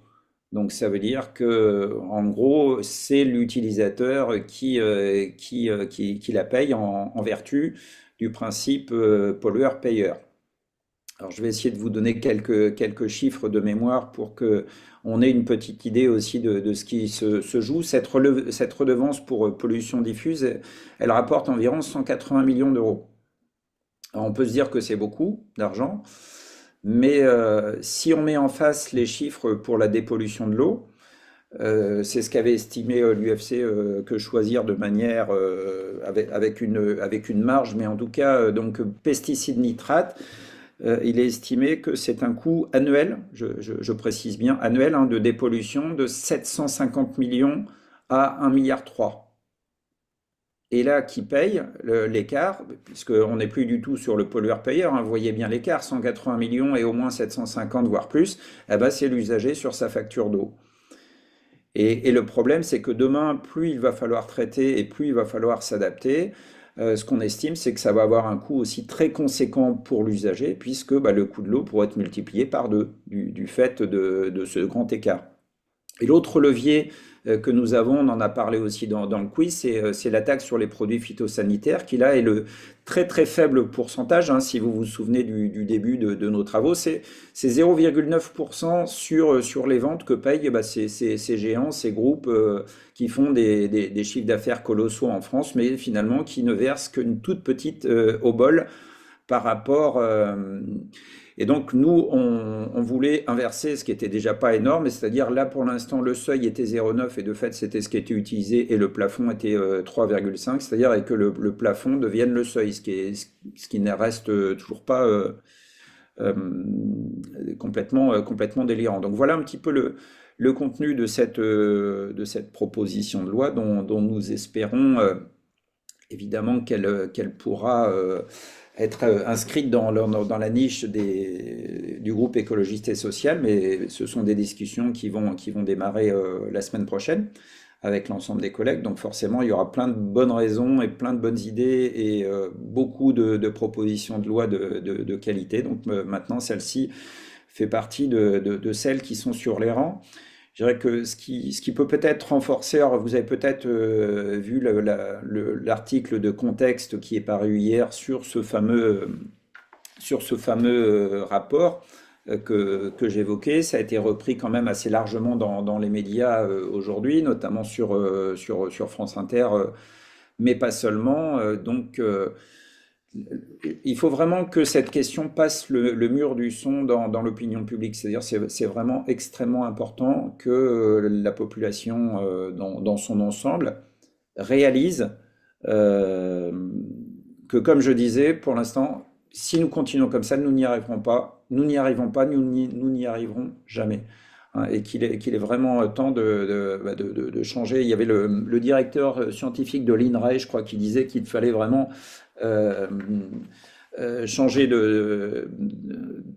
Donc ça veut dire que, en gros, c'est l'utilisateur qui la paye en vertu du principe pollueur-payeur. Alors je vais essayer de vous donner quelques chiffres de mémoire pour que on ait une petite idée aussi de ce qui se joue. Cette redevance pour pollution diffuse, elle rapporte environ 180 millions d'euros. Alors, on peut se dire que c'est beaucoup d'argent. Mais si on met en face les chiffres pour la dépollution de l'eau, c'est ce qu'avait estimé l'UFC que choisir de manière avec une marge, mais en tout cas, donc pesticides nitrates, il est estimé que c'est un coût annuel, je précise bien annuel, hein, de dépollution de 750 millions à 1,3 milliard. Et là, qui paye l'écart, puisqu'on n'est plus du tout sur le pollueur-payeur, hein, vous voyez bien l'écart, 180 millions et au moins 750, voire plus, eh ben, c'est l'usager sur sa facture d'eau. Et le problème, c'est que demain, plus il va falloir traiter et plus il va falloir s'adapter, ce qu'on estime, c'est que ça va avoir un coût aussi très conséquent pour l'usager, puisque le coût de l'eau pourrait être multiplié par deux du fait de ce grand écart. Et l'autre levier que nous avons, on en a parlé aussi dans le quiz, c'est la taxe sur les produits phytosanitaires, qui là est le très très faible pourcentage, hein, si vous vous souvenez du début de nos travaux, c'est 0,9% sur les ventes que payent ces géants, ces groupes qui font des chiffres d'affaires colossaux en France, mais finalement qui ne versent qu'une toute petite obole par rapport... Et donc, nous, on voulait inverser ce qui était déjà pas énorme, c'est-à-dire là, pour l'instant, le seuil était 0,9 et de fait, c'était ce qui était utilisé et le plafond était 3,5, c'est-à-dire et que le plafond devienne le seuil, ce qui ne reste toujours pas complètement délirant. Donc, voilà un petit peu le contenu de cette proposition de loi dont nous espérons évidemment qu'elle pourra être inscrite dans la niche du groupe écologiste et social, mais ce sont des discussions qui vont démarrer la semaine prochaine avec l'ensemble des collègues. Donc forcément, il y aura plein de bonnes raisons et plein de bonnes idées et beaucoup de propositions de loi de qualité. Donc maintenant, celle-ci fait partie de celles qui sont sur les rangs. Je dirais que ce qui peut peut-être renforcer, alors vous avez peut-être vu l'article de contexte qui est paru hier sur ce fameux rapport que j'évoquais. Ça a été repris quand même assez largement dans les médias aujourd'hui, notamment sur France Inter, mais pas seulement. Il faut vraiment que cette question passe le mur du son dans l'opinion publique. C'est-à-dire, c'est vraiment extrêmement important que la population, dans son ensemble, réalise euh, que, comme je disais, pour l'instant, si nous continuons comme ça, nous n'y arriverons pas. Nous n'y arrivons pas, nous n'y arriverons jamais. Hein, et qu'il est vraiment temps de changer. Il y avait le directeur scientifique de l'INRAE, je crois, qui disait qu'il fallait vraiment euh, changer de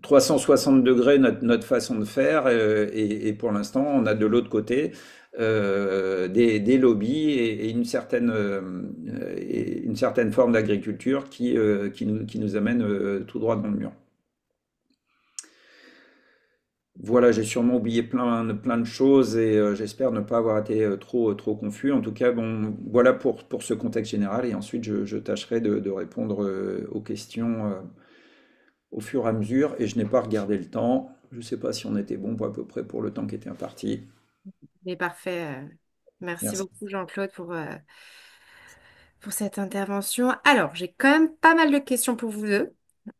360 degrés notre façon de faire. Et pour l'instant, on a de l'autre côté des lobbies et une certaine forme d'agriculture qui nous amène tout droit dans le mur. Voilà, j'ai sûrement oublié plein de choses et j'espère ne pas avoir été trop confus. En tout cas, bon, voilà pour ce contexte général et ensuite je tâcherai de répondre aux questions au fur et à mesure et je n'ai pas regardé le temps. Je ne sais pas si on était bon pour à peu près pour le temps qui était imparti. Mais parfait. Merci Merci. beaucoup, Jean-Claude, pour cette intervention. Alors, j'ai quand même pas mal de questions pour vous deux.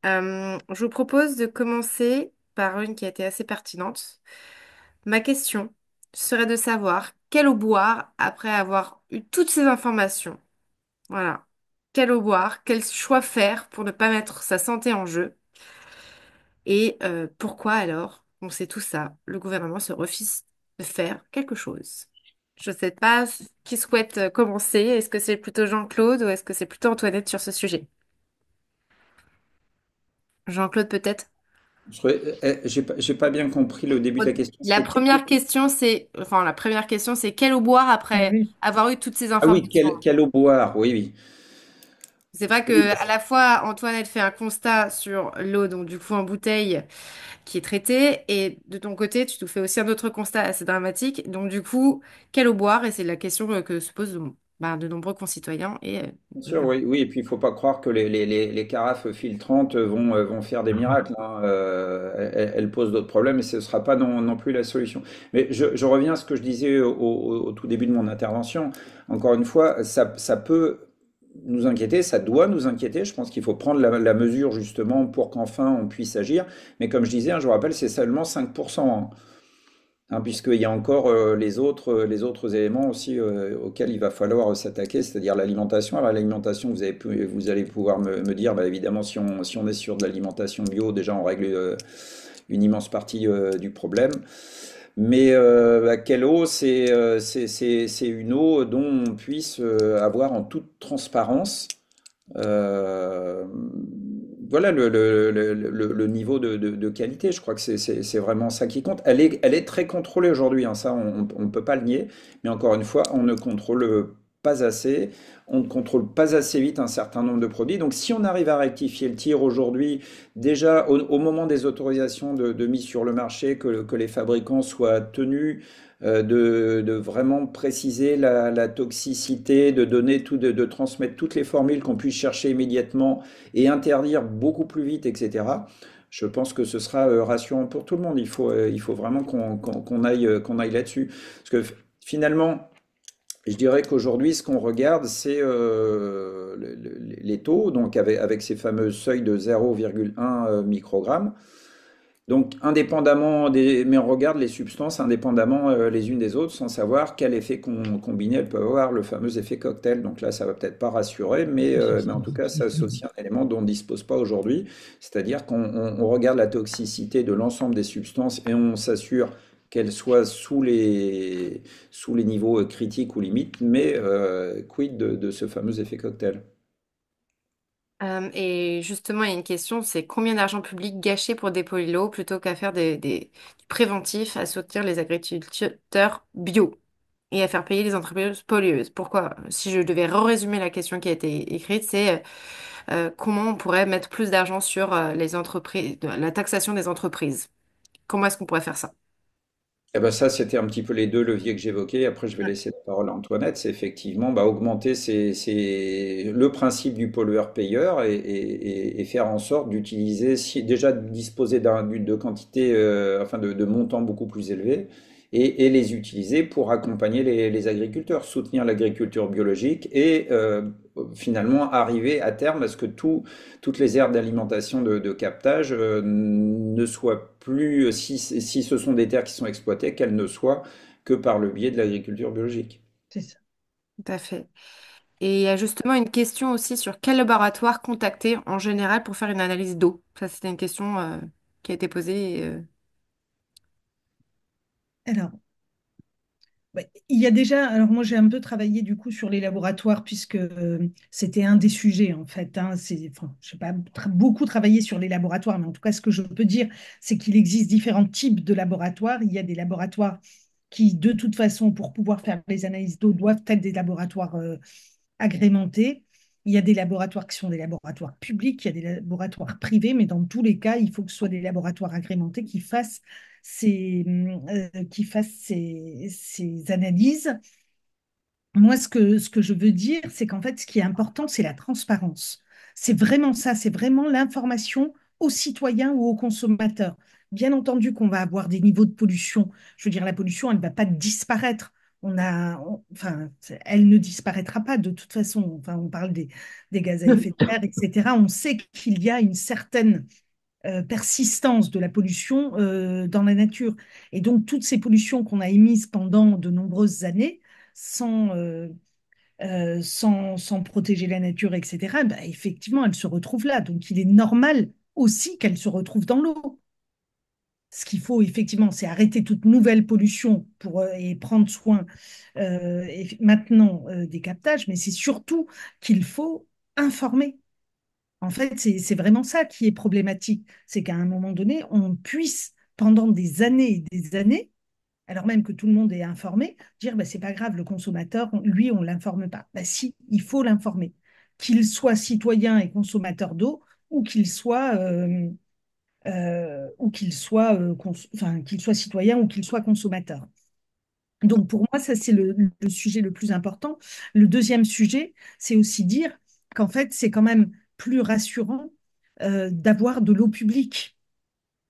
Je vous propose de commencer par une qui a été assez pertinente. Ma question serait de savoir quelle eau boire après avoir eu toutes ces informations. Voilà. Quelle eau boire, quel choix faire pour ne pas mettre sa santé en jeu et pourquoi alors, on sait tout ça, le gouvernement se refuse de faire quelque chose. Je ne sais pas qui souhaite commencer. Est-ce que c'est plutôt Jean-Claude ou est-ce que c'est plutôt Antoinette sur ce sujet? Jean-Claude peut-être? J'ai pas bien compris le début de la question. La C'était première question, c'est quelle eau boire Ah après oui. avoir eu toutes ces Ah oui, informations? quelle eau boire, oui, oui. C'est vrai Oui, que à la fois Antoinette fait un constat sur l'eau, donc du coup en bouteille qui est traitée, et de ton côté, tu nous fais aussi un autre constat assez dramatique. Donc du coup, quelle eau boire? Et c'est la question que se posent de nombreux concitoyens et bien sûr, voilà. oui, oui, et puis il faut pas croire que les carafes filtrantes vont faire des miracles. Hein. Elles posent d'autres problèmes et ce ne sera pas non plus la solution. Mais je reviens à ce que je disais au tout début de mon intervention. Encore une fois, ça peut nous inquiéter, ça doit nous inquiéter. Je pense qu'il faut prendre la mesure justement pour qu'enfin on puisse agir. Mais comme je disais, hein, je vous rappelle, c'est seulement 5%. Hein. Hein, puisqu'il y a encore les autres éléments aussi auxquels il va falloir s'attaquer, c'est-à-dire l'alimentation. Alors l'alimentation, vous allez pouvoir me dire, bah, évidemment, si on est sur de l'alimentation bio, déjà on règle une immense partie du problème. Mais quelle eau, c'est une eau dont on puisse avoir en toute transparence euh, voilà le niveau de qualité. Je crois que c'est vraiment ça qui compte. Elle est très contrôlée aujourd'hui, hein, ça on ne peut pas le nier. Mais encore une fois, on ne contrôle pas assez. On ne contrôle pas assez vite un certain nombre de produits. Donc si on arrive à rectifier le tir aujourd'hui, déjà au moment des autorisations de mise sur le marché, que les fabricants soient tenus de vraiment préciser la toxicité, de donner de transmettre toutes les formules qu'on puisse chercher immédiatement et interdire beaucoup plus vite, etc. Je pense que ce sera rassurant pour tout le monde. Il faut vraiment qu'on aille là-dessus. Parce que finalement, je dirais qu'aujourd'hui, ce qu'on regarde, c'est les taux, donc avec ces fameux seuils de 0,1 microgramme. Donc, indépendamment mais on regarde les substances indépendamment les unes des autres sans savoir quel effet combiné elles peuvent avoir, le fameux effet cocktail. Donc là, ça va peut-être pas rassurer, mais en tout cas, ça c'est aussi un élément dont on ne dispose pas aujourd'hui. C'est-à-dire qu'on regarde la toxicité de l'ensemble des substances et on s'assure qu'elles soient sous les niveaux critiques ou limites, mais quid de ce fameux effet cocktail? Et justement, il y a une question, c'est combien d'argent public gâché pour dépolluer l'eau plutôt qu'à faire du préventif, à soutenir les agriculteurs bio et à faire payer les entreprises pollueuses. Pourquoi? Si je devais résumer la question qui a été écrite, c'est comment on pourrait mettre plus d'argent sur les entreprises, la taxation des entreprises. Comment est-ce qu'on pourrait faire ça? Eh ben ça, c'était un petit peu les deux leviers que j'évoquais. Après, je vais laisser la parole à Antoinette. C'est effectivement augmenter c'est le principe du pollueur-payeur et faire en sorte d'utiliser, déjà de disposer de quantités, enfin de montants beaucoup plus élevés et les utiliser pour accompagner les agriculteurs, soutenir l'agriculture biologique et finalement arriver à terme à ce que toutes les aires d'alimentation de captage ne soient plus, si ce sont des terres qui sont exploitées, qu'elles ne soient que par le biais de l'agriculture biologique. C'est ça. Tout à fait. Et il y a justement une question aussi sur quel laboratoire contacter en général pour faire une analyse d'eau. Ça, c'était une question qui a été posée. Alors, ouais, il y a déjà, alors moi j'ai un peu travaillé du coup sur les laboratoires puisque c'était un des sujets en fait. Hein, enfin, je sais pas beaucoup travaillé sur les laboratoires, mais en tout cas ce que je peux dire, c'est qu'il existe différents types de laboratoires. Il y a des laboratoires qui, de toute façon, pour pouvoir faire les analyses d'eau, doivent être des laboratoires agrémentés. Il y a des laboratoires qui sont des laboratoires publics, il y a des laboratoires privés, mais dans tous les cas, il faut que ce soit des laboratoires agrémentés qui fassent ces analyses. Moi, ce que je veux dire, c'est qu'en fait, ce qui est important, c'est la transparence. C'est vraiment ça, c'est vraiment l'information aux citoyens ou aux consommateurs. Bien entendu qu'on va avoir des niveaux de pollution. Je veux dire, la pollution, elle ne va pas disparaître. Enfin, elle ne disparaîtra pas de toute façon. Enfin, on parle des gaz à effet de serre, etc. On sait qu'il y a une certaine persistance de la pollution dans la nature. Et donc, toutes ces pollutions qu'on a émises pendant de nombreuses années, sans, sans protéger la nature, etc., bah, effectivement, elles se retrouvent là. Donc, il est normal aussi qu'elles se retrouvent dans l'eau. Ce qu'il faut, effectivement, c'est arrêter toute nouvelle pollution et prendre soin maintenant des captages, mais c'est surtout qu'il faut informer. En fait, c'est vraiment ça qui est problématique. C'est qu'à un moment donné, on puisse, pendant des années et des années, alors même que tout le monde est informé, dire bah, c'est pas grave, le consommateur, lui, on ne l'informe pas. Bah, si, il faut l'informer. Qu'il soit citoyen et consommateur d'eau ou qu'il soit citoyen ou qu'il soit consommateur. Donc pour moi, ça c'est le sujet le plus important. Le deuxième sujet, c'est aussi dire qu'en fait, c'est quand même plus rassurant d'avoir de l'eau publique.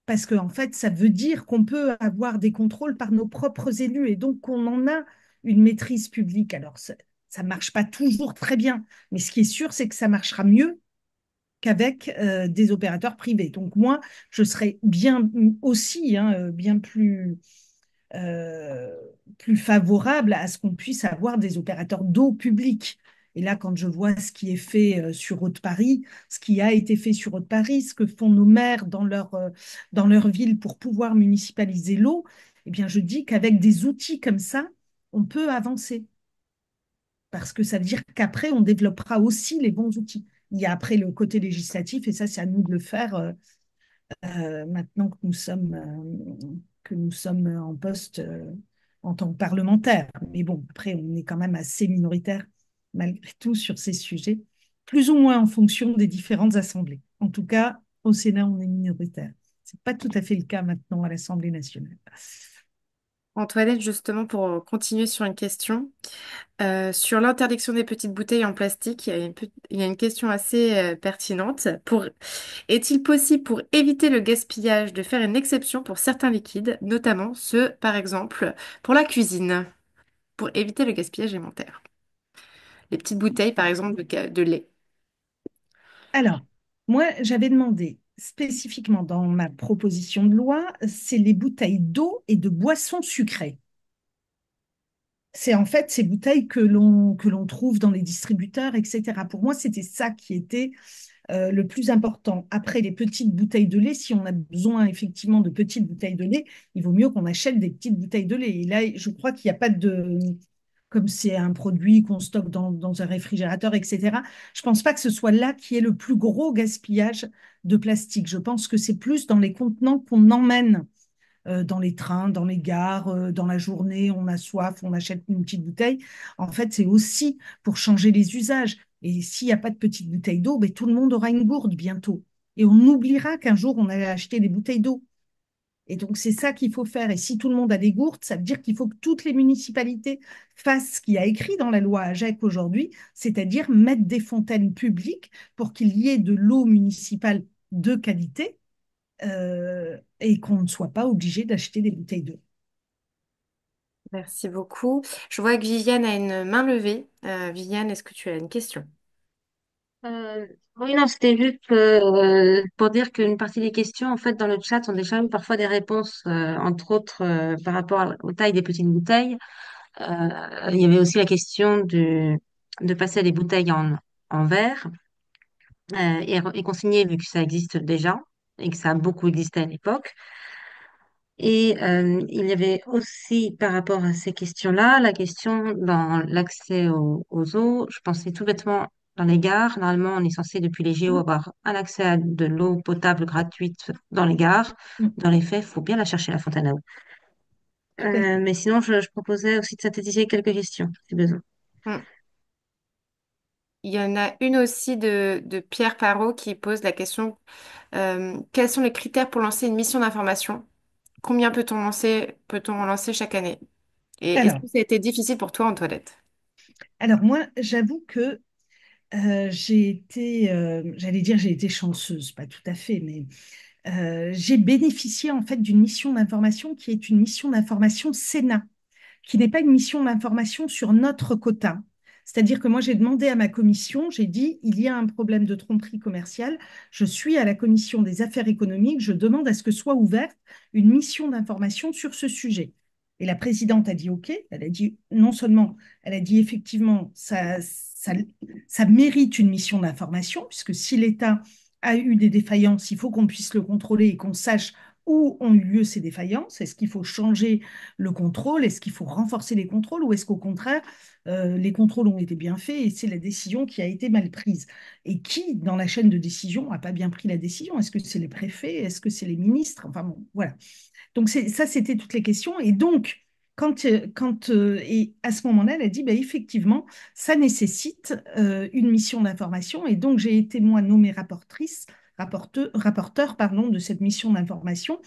Parce qu'en fait, ça veut dire qu'on peut avoir des contrôles par nos propres élus et donc qu'on en a une maîtrise publique. Alors, ça ne marche pas toujours très bien, mais ce qui est sûr, c'est que ça marchera mieux qu'avec des opérateurs privés. Donc moi, je serais bien aussi hein, bien euh, plus favorable à ce qu'on puisse avoir des opérateurs d'eau publique. Et là, quand je vois ce qui est fait sur Haute-Paris, ce qui a été fait sur Haute-Paris, ce que font nos maires dans leur ville pour pouvoir municipaliser l'eau, eh bien, je dis qu'avec des outils comme ça, on peut avancer. Parce que ça veut dire qu'après, on développera aussi les bons outils. Il y a après le côté législatif, et ça, c'est à nous de le faire maintenant que nous sommes en poste en tant que parlementaire. Mais bon, après, on est quand même assez minoritaire malgré tout sur ces sujets, plus ou moins en fonction des différentes assemblées. En tout cas, au Sénat, on est minoritaire. Ce n'est pas tout à fait le cas maintenant à l'Assemblée nationale. Antoinette, justement, pour continuer sur une question, sur l'interdiction des petites bouteilles en plastique, il y a une question assez pertinente. Est-il possible pour éviter le gaspillage de faire une exception pour certains liquides, notamment ceux, par exemple, pour la cuisine, pour éviter le gaspillage alimentaire? Les petites bouteilles, par exemple, de lait. Alors, moi, j'avais demandé spécifiquement dans ma proposition de loi, c'est les bouteilles d'eau et de boissons sucrées. C'est en fait ces bouteilles que l'on trouve dans les distributeurs, etc. Pour moi, c'était ça qui était le plus important. Après, les petites bouteilles de lait, si on a besoin effectivement de petites bouteilles de lait, il vaut mieux qu'on achète des petites bouteilles de lait. Et là, je crois qu'il n'y a pas de... Comme c'est un produit qu'on stocke dans un réfrigérateur, etc., je ne pense pas que ce soit là qui est le plus gros gaspillage de plastique. Je pense que c'est plus dans les contenants qu'on emmène dans les trains, dans les gares, dans la journée, on a soif, on achète une petite bouteille. En fait, c'est aussi pour changer les usages. Et s'il n'y a pas de petite bouteille d'eau, ben, tout le monde aura une gourde bientôt. Et on oubliera qu'un jour, on allait acheter des bouteilles d'eau. Et donc, c'est ça qu'il faut faire. Et si tout le monde a des gourdes, ça veut dire qu'il faut que toutes les municipalités fassent ce qu'il y a écrit dans la loi AGEC aujourd'hui, c'est-à-dire mettre des fontaines publiques pour qu'il y ait de l'eau municipale de qualité et qu'on ne soit pas obligé d'acheter des bouteilles d'eau. Merci beaucoup. Je vois que Viviane a une main levée. Viviane, est-ce que tu as une question? Euh, oui, non, c'était juste pour dire qu'une partie des questions, en fait, dans le chat, ont déjà eu parfois des réponses, entre autres par rapport aux tailles des petites bouteilles. Il y avait aussi la question de passer à des bouteilles en verre et consigner, vu que ça existe déjà et que ça a beaucoup existé à l'époque. Et il y avait aussi, par rapport à ces questions-là, la question dans l'accès aux eaux. Je pensais tout bêtement dans les gares. Normalement, on est censé, depuis les JO, Mm, avoir un accès à de l'eau potable gratuite dans les gares. mm, Dans les faits, il faut bien la chercher, la fontaine à eau. tout à fait. Mais sinon, je proposais aussi de synthétiser quelques questions, si besoin. Hmm. Il y en a une aussi de Pierre Parot qui pose la question, quels sont les critères pour lancer une mission d'information? Combien peut-on en lancer chaque année? Et est-ce Alors, que ça a été difficile pour toi, Antoinette? alors moi, j'avoue que j'ai été, j'allais dire j'ai été chanceuse, pas tout à fait, mais j'ai bénéficié en fait d'une mission d'information qui est une mission d'information Sénat, qui n'est pas une mission d'information sur notre quota. C'est-à-dire que moi, j'ai demandé à ma commission, j'ai dit, il y a un problème de tromperie commerciale, je suis à la commission des affaires économiques, je demande à ce que soit ouverte une mission d'information sur ce sujet. Et la présidente a dit OK, elle a dit non seulement, elle a dit effectivement, ça mérite une mission d'information, puisque si l'État a eu des défaillances, il faut qu'on puisse le contrôler et qu'on sache où ont eu lieu ces défaillances. Est-ce qu'il faut changer le contrôle? Est-ce qu'il faut renforcer les contrôles ou est-ce qu'au contraire, les contrôles ont été bien faits et c'est la décision qui a été mal prise? Et qui, dans la chaîne de décision, n'a pas bien pris la décision? Est-ce que c'est les préfets? Est-ce que c'est les ministres? Enfin bon, voilà. Donc ça, c'était toutes les questions. Et donc, et à ce moment-là, elle a dit, bah, effectivement, ça nécessite une mission d'information. Et donc, j'ai été, moi, nommée rapporteur, pardon, de cette mission d'information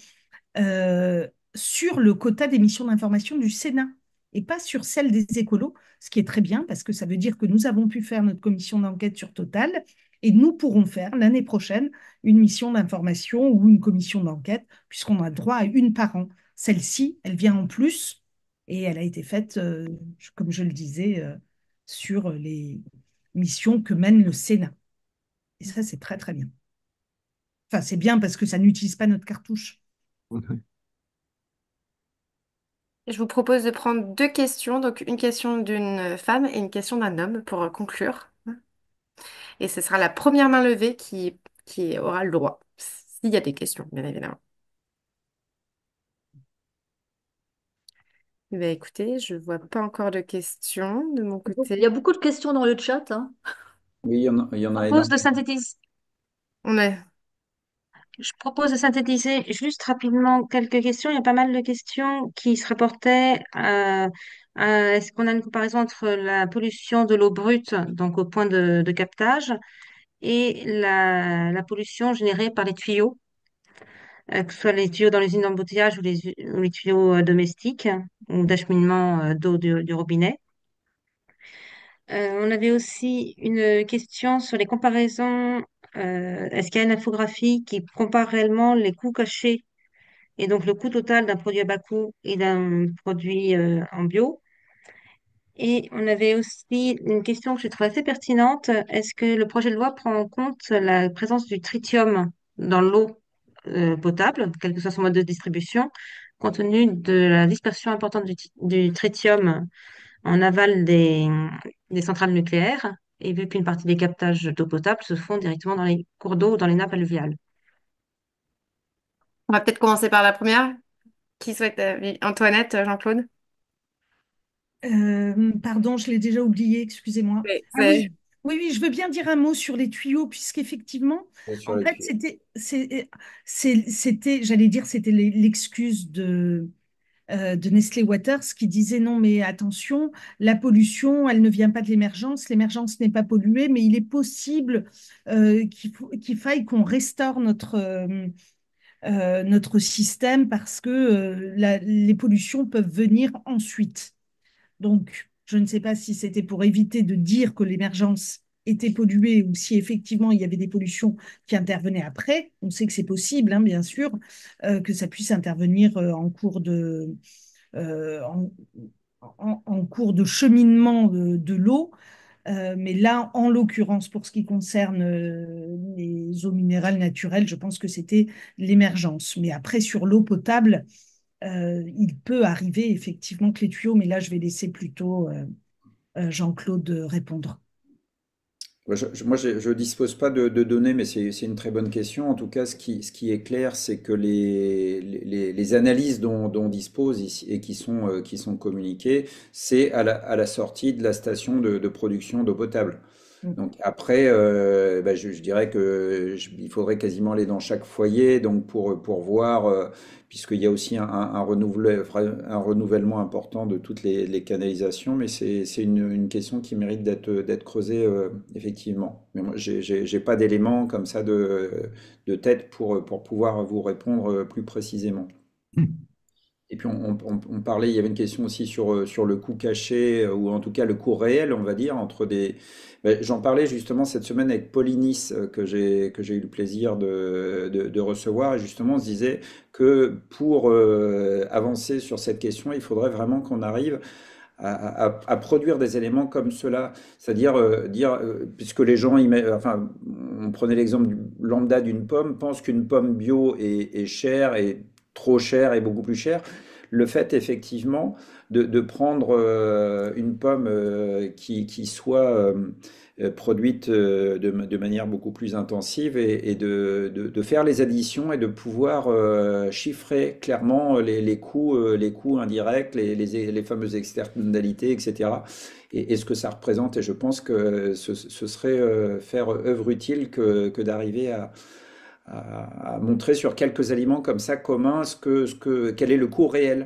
euh, sur le quota des missions d'information du Sénat et pas sur celle des écolos, ce qui est très bien parce que ça veut dire que nous avons pu faire notre commission d'enquête sur Total et nous pourrons faire l'année prochaine une mission d'information ou une commission d'enquête puisqu'on a droit à une par an. Celle-ci, elle vient en plus et elle a été faite, comme je le disais, sur les missions que mène le Sénat. Et ça, c'est très, très bien. Enfin, c'est bien parce que ça n'utilise pas notre cartouche. Je vous propose de prendre deux questions, donc une question d'une femme et une question d'un homme pour conclure. Et ce sera la première main levée qui aura le droit, s'il y a des questions, bien évidemment. Eh bien, écoutez, je vois pas encore de questions de mon Il y a côté. beaucoup de questions dans le chat, hein. Oui, il y en a Propose de énormément. synthétiser. On a... Je propose de synthétiser juste rapidement quelques questions. Il y a pas mal de questions qui se rapportaient est-ce qu'on a une comparaison entre la pollution de l'eau brute, donc au point de captage, et la pollution générée par les tuyaux, que ce soit les tuyaux dans l'usine d'embouteillage ou les tuyaux domestiques ou d'acheminement d'eau du robinet. On avait aussi une question sur les comparaisons. Est-ce qu'il y a une infographie qui compare réellement les coûts cachés et donc le coût total d'un produit à bas coût et d'un produit en bio? Et on avait aussi une question que je trouve assez pertinente. Est-ce que le projet de loi prend en compte la présence du tritium dans l'eau potable, quel que soit son mode de distribution, compte tenu de la dispersion importante du tritium en aval des centrales nucléaires, et vu qu'une partie des captages d'eau potable se font directement dans les cours d'eau ou dans les nappes alluviales. On va peut-être commencer par la première. Qui souhaite Antoinette, Jean-Claude? Pardon, je l'ai déjà oublié, excusez-moi. Oui, Ah oui, oui, oui, je veux bien dire un mot sur les tuyaux, puisqu'effectivement, Sur en les fait, tuyaux. j'allais dire, c'était l'excuse de Nestlé Waters qui disait non, mais attention, la pollution, elle ne vient pas de l'émergence, l'émergence n'est pas polluée, mais il est possible qu'il faille qu'on restaure notre système parce que les pollutions peuvent venir ensuite. Donc, je ne sais pas si c'était pour éviter de dire que l'émergence était polluée ou si effectivement il y avait des pollutions qui intervenaient après. On sait que c'est possible, hein, bien sûr, que ça puisse intervenir euh, en, en cours de cheminement de l'eau. Mais là, en l'occurrence, pour ce qui concerne les eaux minérales naturelles, je pense que c'était l'émergence. Mais après, sur l'eau potable, il peut arriver effectivement que les tuyaux, mais là, je vais laisser plutôt Jean-Claude répondre. Moi, je dispose pas de données, mais c'est une très bonne question. En tout cas, ce qui est clair, c'est que les analyses dont on dispose ici et qui sont communiquées, c'est à la sortie de la station de production d'eau potable. Mm. Donc après, bah, je dirais que il faudrait quasiment aller dans chaque foyer, donc pour voir, puisqu'il y a aussi un renouvellement important de toutes les canalisations, mais c'est une question qui mérite d'être creusée, effectivement. Mais moi, j'ai pas d'éléments comme ça de tête pour pouvoir vous répondre plus précisément. Et puis on parlait, il y avait une question aussi sur le coût caché, ou en tout cas le coût réel, on va dire, entre des... Ben, j'en parlais justement cette semaine avec Paulinis, que j'ai eu le plaisir de recevoir, et justement on se disait que pour avancer sur cette question, il faudrait vraiment qu'on arrive à produire des éléments comme cela, c'est-à-dire puisque les gens, enfin, on prenait l'exemple du lambda d'une pomme, pense qu'une pomme bio est chère et trop chère et beaucoup plus chère. Le fait effectivement de prendre une pomme qui soit produite de manière beaucoup plus intensive et de faire les additions et de pouvoir chiffrer clairement les coûts indirects, les fameuses externalités, etc. Et ce que ça représente. Et je pense que ce serait faire œuvre utile que d'arriver à montrer sur quelques aliments comme ça communs quel est le coût réel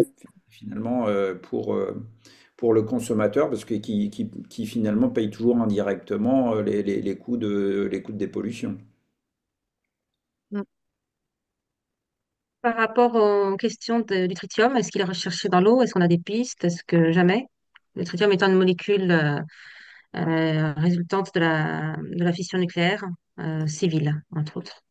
finalement pour le consommateur, parce que qui finalement paye toujours indirectement les coûts de dépollution. Mm. Par rapport aux questions du tritium, est-ce qu'il est recherché dans l'eau? Est-ce qu'on a des pistes? Est-ce que jamais? Le tritium étant une molécule résultante de la fission nucléaire civile, entre autres.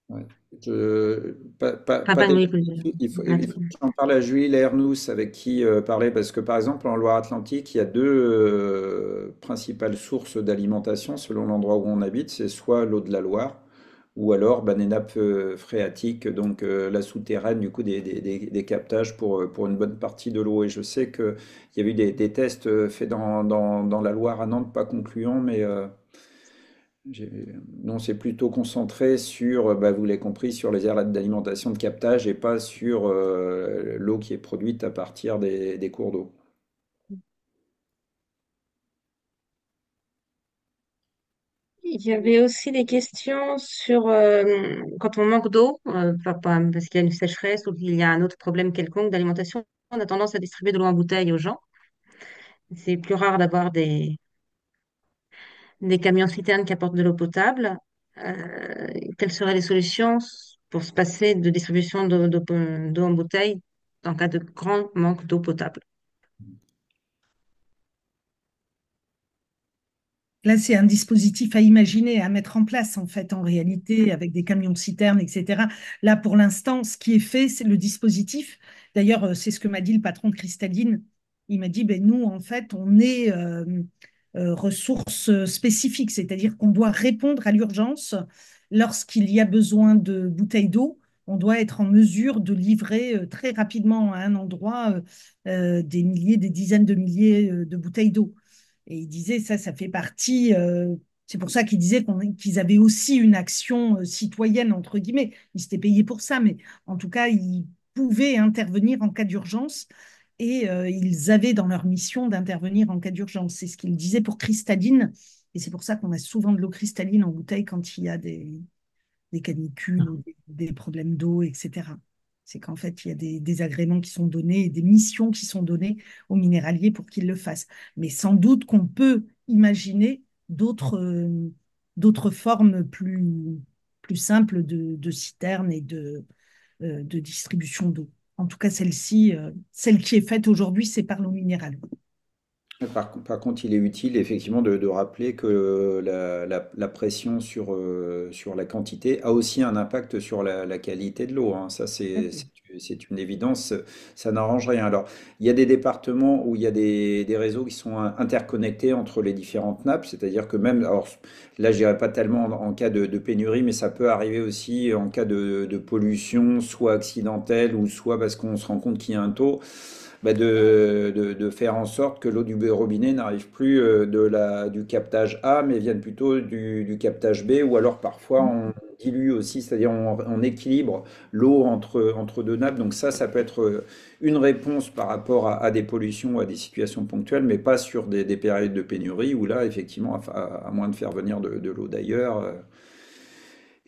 Ouais. Enfin, Pas pas une d'éléments molécule. là-dessus. Il faut que j'en parle à Julie Lernous avec qui parler, parce que par exemple en Loire-Atlantique, il y a deux principales sources d'alimentation selon l'endroit où on habite. C'est soit l'eau de la Loire, ou alors bah, des nappes phréatiques, donc la souterraine, du coup des captages pour une bonne partie de l'eau. Et je sais qu'il y a eu des tests faits dans la Loire à Nantes, pas concluants, mais nous, on s'est plutôt concentré sur, bah, vous l'avez compris, sur les aires d'alimentation de captage et pas sur l'eau qui est produite à partir des cours d'eau. Il y avait aussi des questions sur quand on manque d'eau, parce qu'il y a une sécheresse ou qu'il y a un autre problème quelconque d'alimentation, on a tendance à distribuer de l'eau en bouteille aux gens. C'est plus rare d'avoir des camions citernes qui apportent de l'eau potable. Quelles seraient les solutions pour se passer de distribution d'eau en bouteille en cas de grand manque d'eau potable? Là, c'est un dispositif à imaginer, à mettre en place, en fait, en réalité, avec des camions-citernes, etc. Là, pour l'instant, ce qui est fait, c'est le dispositif. D'ailleurs, c'est ce que m'a dit le patron de Cristalline. Il m'a dit, ben, nous, en fait, on est ressources spécifiques, c'est-à-dire qu'on doit répondre à l'urgence lorsqu'il y a besoin de bouteilles d'eau. On doit être en mesure de livrer très rapidement à un endroit des milliers, des dizaines de milliers de bouteilles d'eau. Et il disait, ça fait partie. C'est pour ça qu'il disait qu'ils avaient aussi une action citoyenne, entre guillemets. Ils s'étaient payés pour ça, mais en tout cas, ils pouvaient intervenir en cas d'urgence et ils avaient dans leur mission d'intervenir en cas d'urgence. C'est ce qu'il disait pour cristalline. Et c'est pour ça qu'on a souvent de l'eau cristalline en bouteille quand il y a des canicules ou des problèmes d'eau, etc. C'est qu'en fait, il y a des agréments qui sont donnés et des missions qui sont données aux minéraliers pour qu'ils le fassent. Mais sans doute qu'on peut imaginer d'autres formes plus simples de citernes de distribution d'eau. En tout cas, celle-ci, celle qui est faite aujourd'hui, c'est par l'eau minérale. Par contre, il est utile effectivement de rappeler que la pression sur la quantité a aussi un impact sur la qualité de l'eau, hein. Ça, c'est une évidence, ça n'arrange rien. Alors, il y a des départements où il y a des réseaux qui sont interconnectés entre les différentes nappes, c'est-à-dire que même, alors là, je dirais pas tellement en cas de pénurie, mais ça peut arriver aussi en cas de pollution, soit accidentelle ou soit parce qu'on se rend compte qu'il y a un taux. Bah, de faire en sorte que l'eau du robinet n'arrive plus du captage A, mais vienne plutôt du captage B, ou alors parfois on dilue aussi, c'est-à-dire on équilibre l'eau entre deux nappes. Donc ça peut être une réponse par rapport à des pollutions ou à des situations ponctuelles, mais pas sur des périodes de pénurie, où là, effectivement, à moins de faire venir de l'eau d'ailleurs.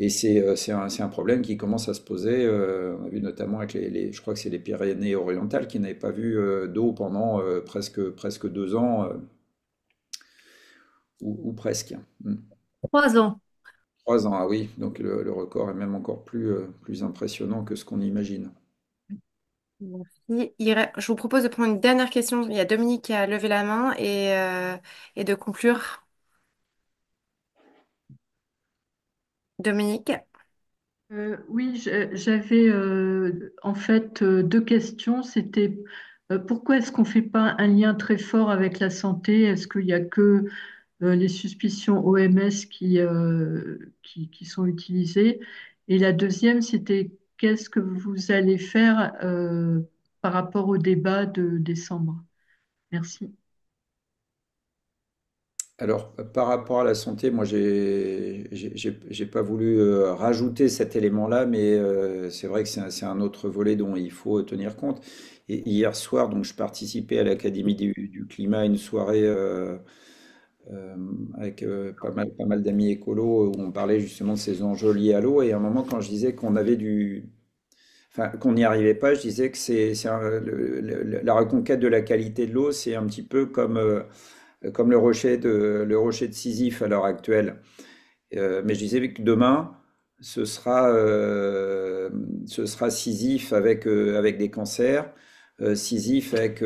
Et c'est un problème qui commence à se poser. On a vu notamment avec je crois que c'est les Pyrénées-Orientales qui n'avaient pas vu d'eau pendant presque 2 ans, ou presque. 3 ans. 3 ans, ah oui, donc le record est même encore plus impressionnant que ce qu'on imagine. Merci. Je vous propose de prendre une dernière question. Il y a Dominique qui a levé la main et de conclure. Dominique. Oui, j'avais en fait deux questions. C'était pourquoi est-ce qu'on ne fait pas un lien très fort avec la santé? Est-ce qu'il n'y a que les suspicions OMS qui sont utilisées? Et la deuxième, c'était qu'est-ce que vous allez faire par rapport au débat de décembre? Merci. Alors, par rapport à la santé, moi, j'ai pas voulu rajouter cet élément-là, mais c'est vrai que c'est un autre volet dont il faut tenir compte. Et hier soir, donc, je participais à l'Académie du climat, à une soirée euh, avec pas mal d'amis écolos où on parlait justement de ces enjeux liés à l'eau. Et à un moment, quand je disais enfin, qu'on n'y arrivait pas, je disais que la reconquête de la qualité de l'eau, c'est un petit peu comme le rocher de Sisyphe à l'heure actuelle. Mais je disais que demain, ce sera, euh, ce sera Sisyphe avec des cancers, Sisyphe avec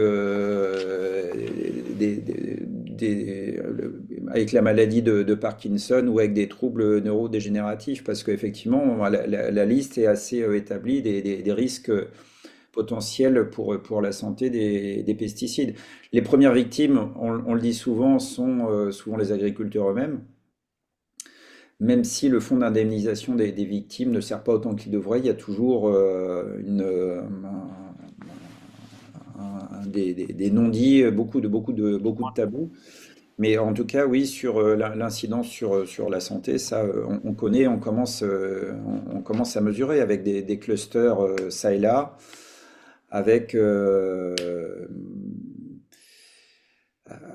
la maladie de Parkinson ou avec des troubles neurodégénératifs, parce qu'effectivement, la liste est assez établie des risques potentiels pour la santé des pesticides. Les premières victimes, on le dit souvent, sont souvent les agriculteurs eux-mêmes, même si le fonds d'indemnisation des victimes ne sert pas autant qu'il devrait, il y a toujours des non-dits, beaucoup de tabous. Mais en tout cas, oui, sur l'incidence sur la santé, ça, on connaît, on commence à mesurer avec des clusters ça et là, avec,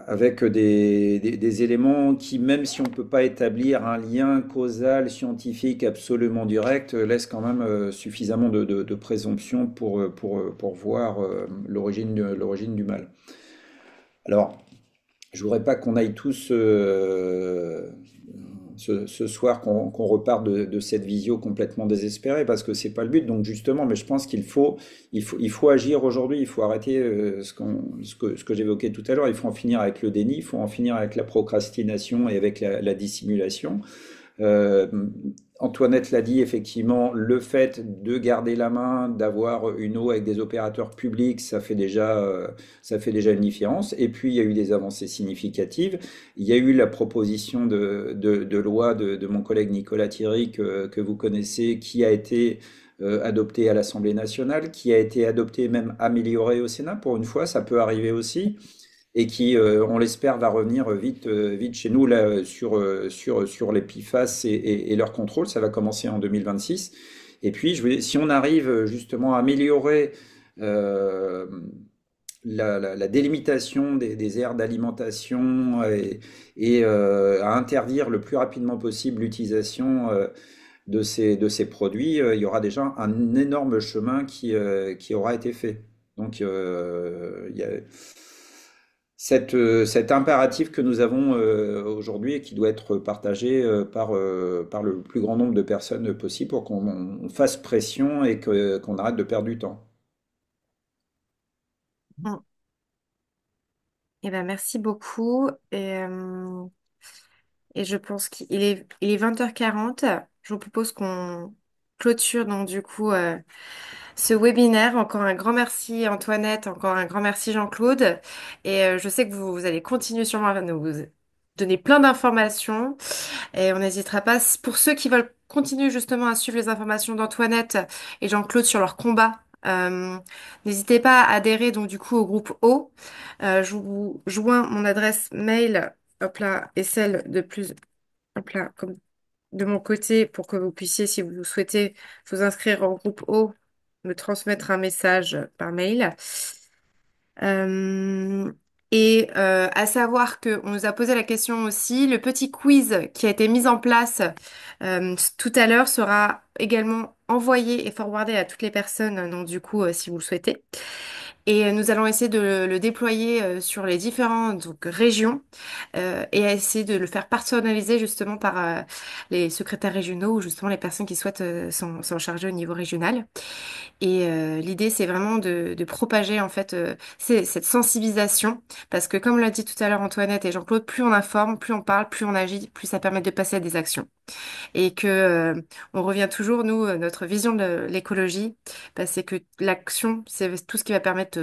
avec des éléments qui, même si on ne peut pas établir un lien causal scientifique absolument direct, laissent quand même suffisamment de présomption pour voir l'origine du mal. Alors, je voudrais pas qu'on aille tous ce soir, qu'on reparte de cette visio complètement désespérée, parce que c'est pas le but. Donc justement, mais je pense qu'il faut agir aujourd'hui. Il faut arrêter ce que j'évoquais tout à l'heure. Il faut en finir avec le déni, il faut en finir avec la procrastination et avec la dissimulation. Euh, Antoinette l'a dit, effectivement, le fait de garder la main, d'avoir une eau avec des opérateurs publics, ça fait déjà une différence. Et puis, il y a eu des avancées significatives. Il y a eu la proposition de loi de mon collègue Nicolas Thierry, que vous connaissez, qui a été adoptée à l'Assemblée nationale, qui a été adoptée, même améliorée au Sénat. Pour une fois, ça peut arriver aussi, et qui, on l'espère, va revenir vite chez nous là, sur les PFAS et leur contrôle. Ça va commencer en 2026. Et puis, si on arrive justement à améliorer euh, la délimitation des aires d'alimentation, et à interdire le plus rapidement possible l'utilisation de ces produits, il y aura déjà un énorme chemin qui aura été fait. Donc, cet impératif que nous avons aujourd'hui et qui doit être partagé par le plus grand nombre de personnes possible pour qu'on fasse pression et qu'on arrête de perdre du temps. Mm. Eh ben, merci beaucoup. Et je pense il est 20h40. Je vous propose qu'on clôture donc du coup ce webinaire. Encore un grand merci Antoinette, encore un grand merci Jean-Claude. Et je sais que vous allez continuer sûrement à nous donner plein d'informations. Et on n'hésitera pas, pour ceux qui veulent continuer justement à suivre les informations d'Antoinette et Jean-Claude sur leur combat, n'hésitez pas à adhérer donc du coup au groupe O. Je vous joins mon adresse mail, hop là, et celle de plus, hop là, comme de mon côté, pour que vous puissiez, si vous souhaitez vous inscrire au groupe O, me transmettre un message par mail. Euh, à savoir qu'on nous a posé la question aussi, le petit quiz qui a été mis en place tout à l'heure sera également envoyé et forwardé à toutes les personnes, donc du coup, si vous le souhaitez. Et nous allons essayer de le déployer sur les différentes donc, régions et à essayer de le faire personnaliser justement par les secrétaires régionaux ou justement les personnes qui souhaitent s'en charger au niveau régional. Et l'idée, c'est vraiment de propager en fait cette sensibilisation, parce que comme l'a dit tout à l'heure Antoinette et Jean-Claude, plus on informe, plus on parle, plus on agit, plus ça permet de passer à des actions. Et que on revient toujours, nous, notre vision de l'écologie, bah, c'est que l'action, c'est tout ce qui va permettre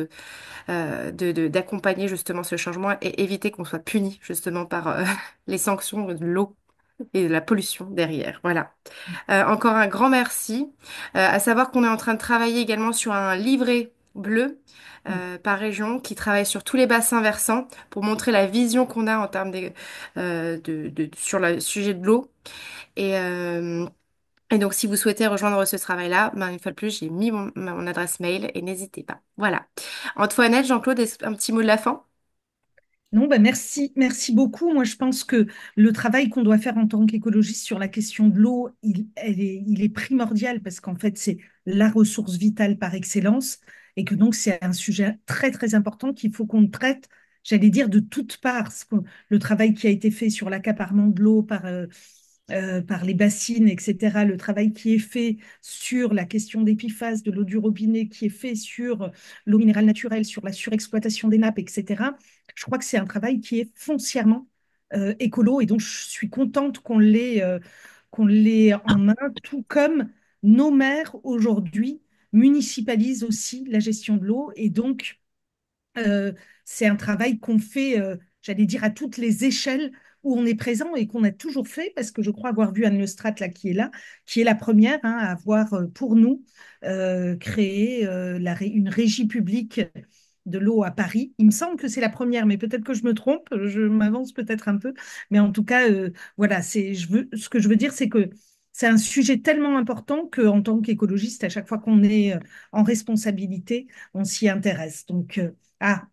d'accompagner justement ce changement et éviter qu'on soit puni justement par les sanctions de l'eau et de la pollution derrière. Voilà. Encore un grand merci. À savoir qu'on est en train de travailler également sur un livret bleu par région qui travaille sur tous les bassins versants pour montrer la vision qu'on a en termes sur le sujet de l'eau. Et, euh, et donc, si vous souhaitez rejoindre ce travail-là, ben, une fois de plus, j'ai mis mon adresse mail et n'hésitez pas. Voilà. Antoinette, Jean-Claude, un petit mot de la fin? Non, ben merci, merci beaucoup. Moi, je pense que le travail qu'on doit faire en tant qu'écologiste sur la question de l'eau, il est primordial parce qu'en fait, c'est la ressource vitale par excellence et que donc c'est un sujet très, très important qu'il faut qu'on traite, j'allais dire, de toutes parts. Le travail qui a été fait sur l'accaparement de l'eau par les bassines, etc. Le travail qui est fait sur la question des PFAS, de l'eau du robinet, qui est fait sur l'eau minérale naturelle, sur la surexploitation des nappes, etc. Je crois que c'est un travail qui est foncièrement écolo et donc je suis contente qu'on l'ait en main, tout comme nos maires aujourd'hui municipalisent aussi la gestion de l'eau et donc euh, c'est un travail qu'on fait, j'allais dire, à toutes les échelles où on est présent et qu'on a toujours fait, parce que je crois avoir vu Anne Lestrade là, qui est la première hein, à avoir, pour nous, créé une régie publique de l'eau à Paris. Il me semble que c'est la première, mais peut-être que je me trompe, je m'avance peut-être un peu. Mais en tout cas, voilà, ce que je veux dire, c'est que c'est un sujet tellement important qu'en tant qu'écologiste, à chaque fois qu'on est en responsabilité, on s'y intéresse. Donc,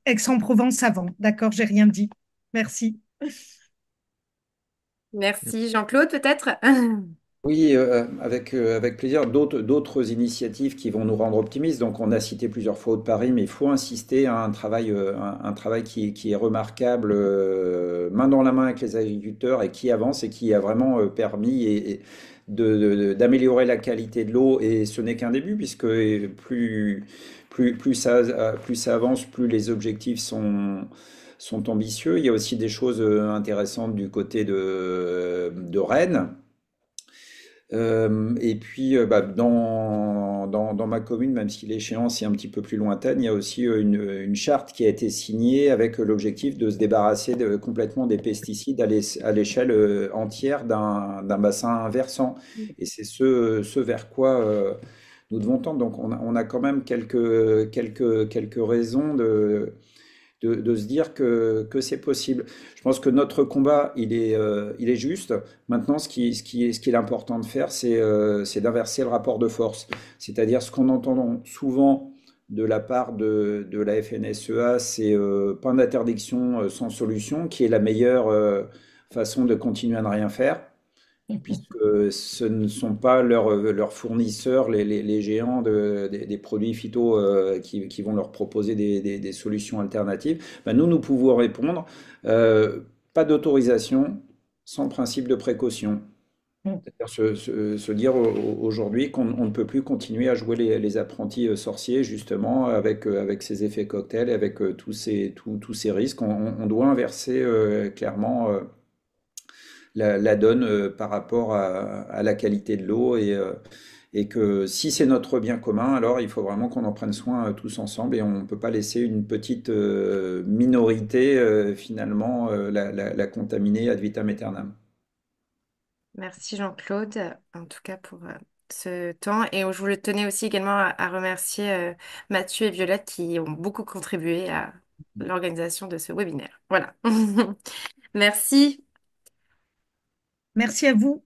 Aix-en-Provence avant. D'accord, j'ai rien dit. Merci. Merci. Jean-Claude, peut-être? Oui, avec plaisir. D'autres initiatives qui vont nous rendre optimistes. Donc, on a cité plusieurs fois de Paris, mais il faut insister à un travail qui est remarquable, main dans la main avec les agriculteurs et qui avance et qui a vraiment permis d'améliorer la qualité de l'eau. Et ce n'est qu'un début, puisque plus ça avance, plus les objectifs sont ambitieux. Il y a aussi des choses intéressantes du côté de Rennes. Et puis, bah, dans ma commune, même si l'échéance est un petit peu plus lointaine, il y a aussi une charte qui a été signée avec l'objectif de se débarrasser complètement des pesticides à l'échelle entière d'un bassin versant. Et c'est ce vers quoi nous devons tendre. Donc, on a quand même quelques raisons de se dire que c'est possible. Je pense que notre combat, il est juste. Maintenant, ce qui est important de faire, c'est d'inverser le rapport de force. C'est-à-dire ce qu'on entend souvent de la part de la FNSEA, c'est pas d'interdiction sans solution, qui est la meilleure façon de continuer à ne rien faire. puisque ce ne sont pas leurs fournisseurs, les géants des produits phyto qui vont leur proposer des solutions alternatives. Ben, nous pouvons répondre, euh, pas d'autorisation sans principe de précaution. C'est-à-dire se dire aujourd'hui qu'on ne peut plus continuer à jouer les apprentis sorciers, justement, avec ces effets cocktails, avec tous ces risques. On doit inverser clairement la donne par rapport à la qualité de l'eau et que si c'est notre bien commun, alors il faut vraiment qu'on en prenne soin tous ensemble et on ne peut pas laisser une petite minorité finalement la contaminer ad vitam aeternam. Merci Jean-Claude, en tout cas pour ce temps. Et je voulais tenir aussi également à remercier Mathieu et Violette qui ont beaucoup contribué à l'organisation de ce webinaire. Voilà. Merci. Merci à vous.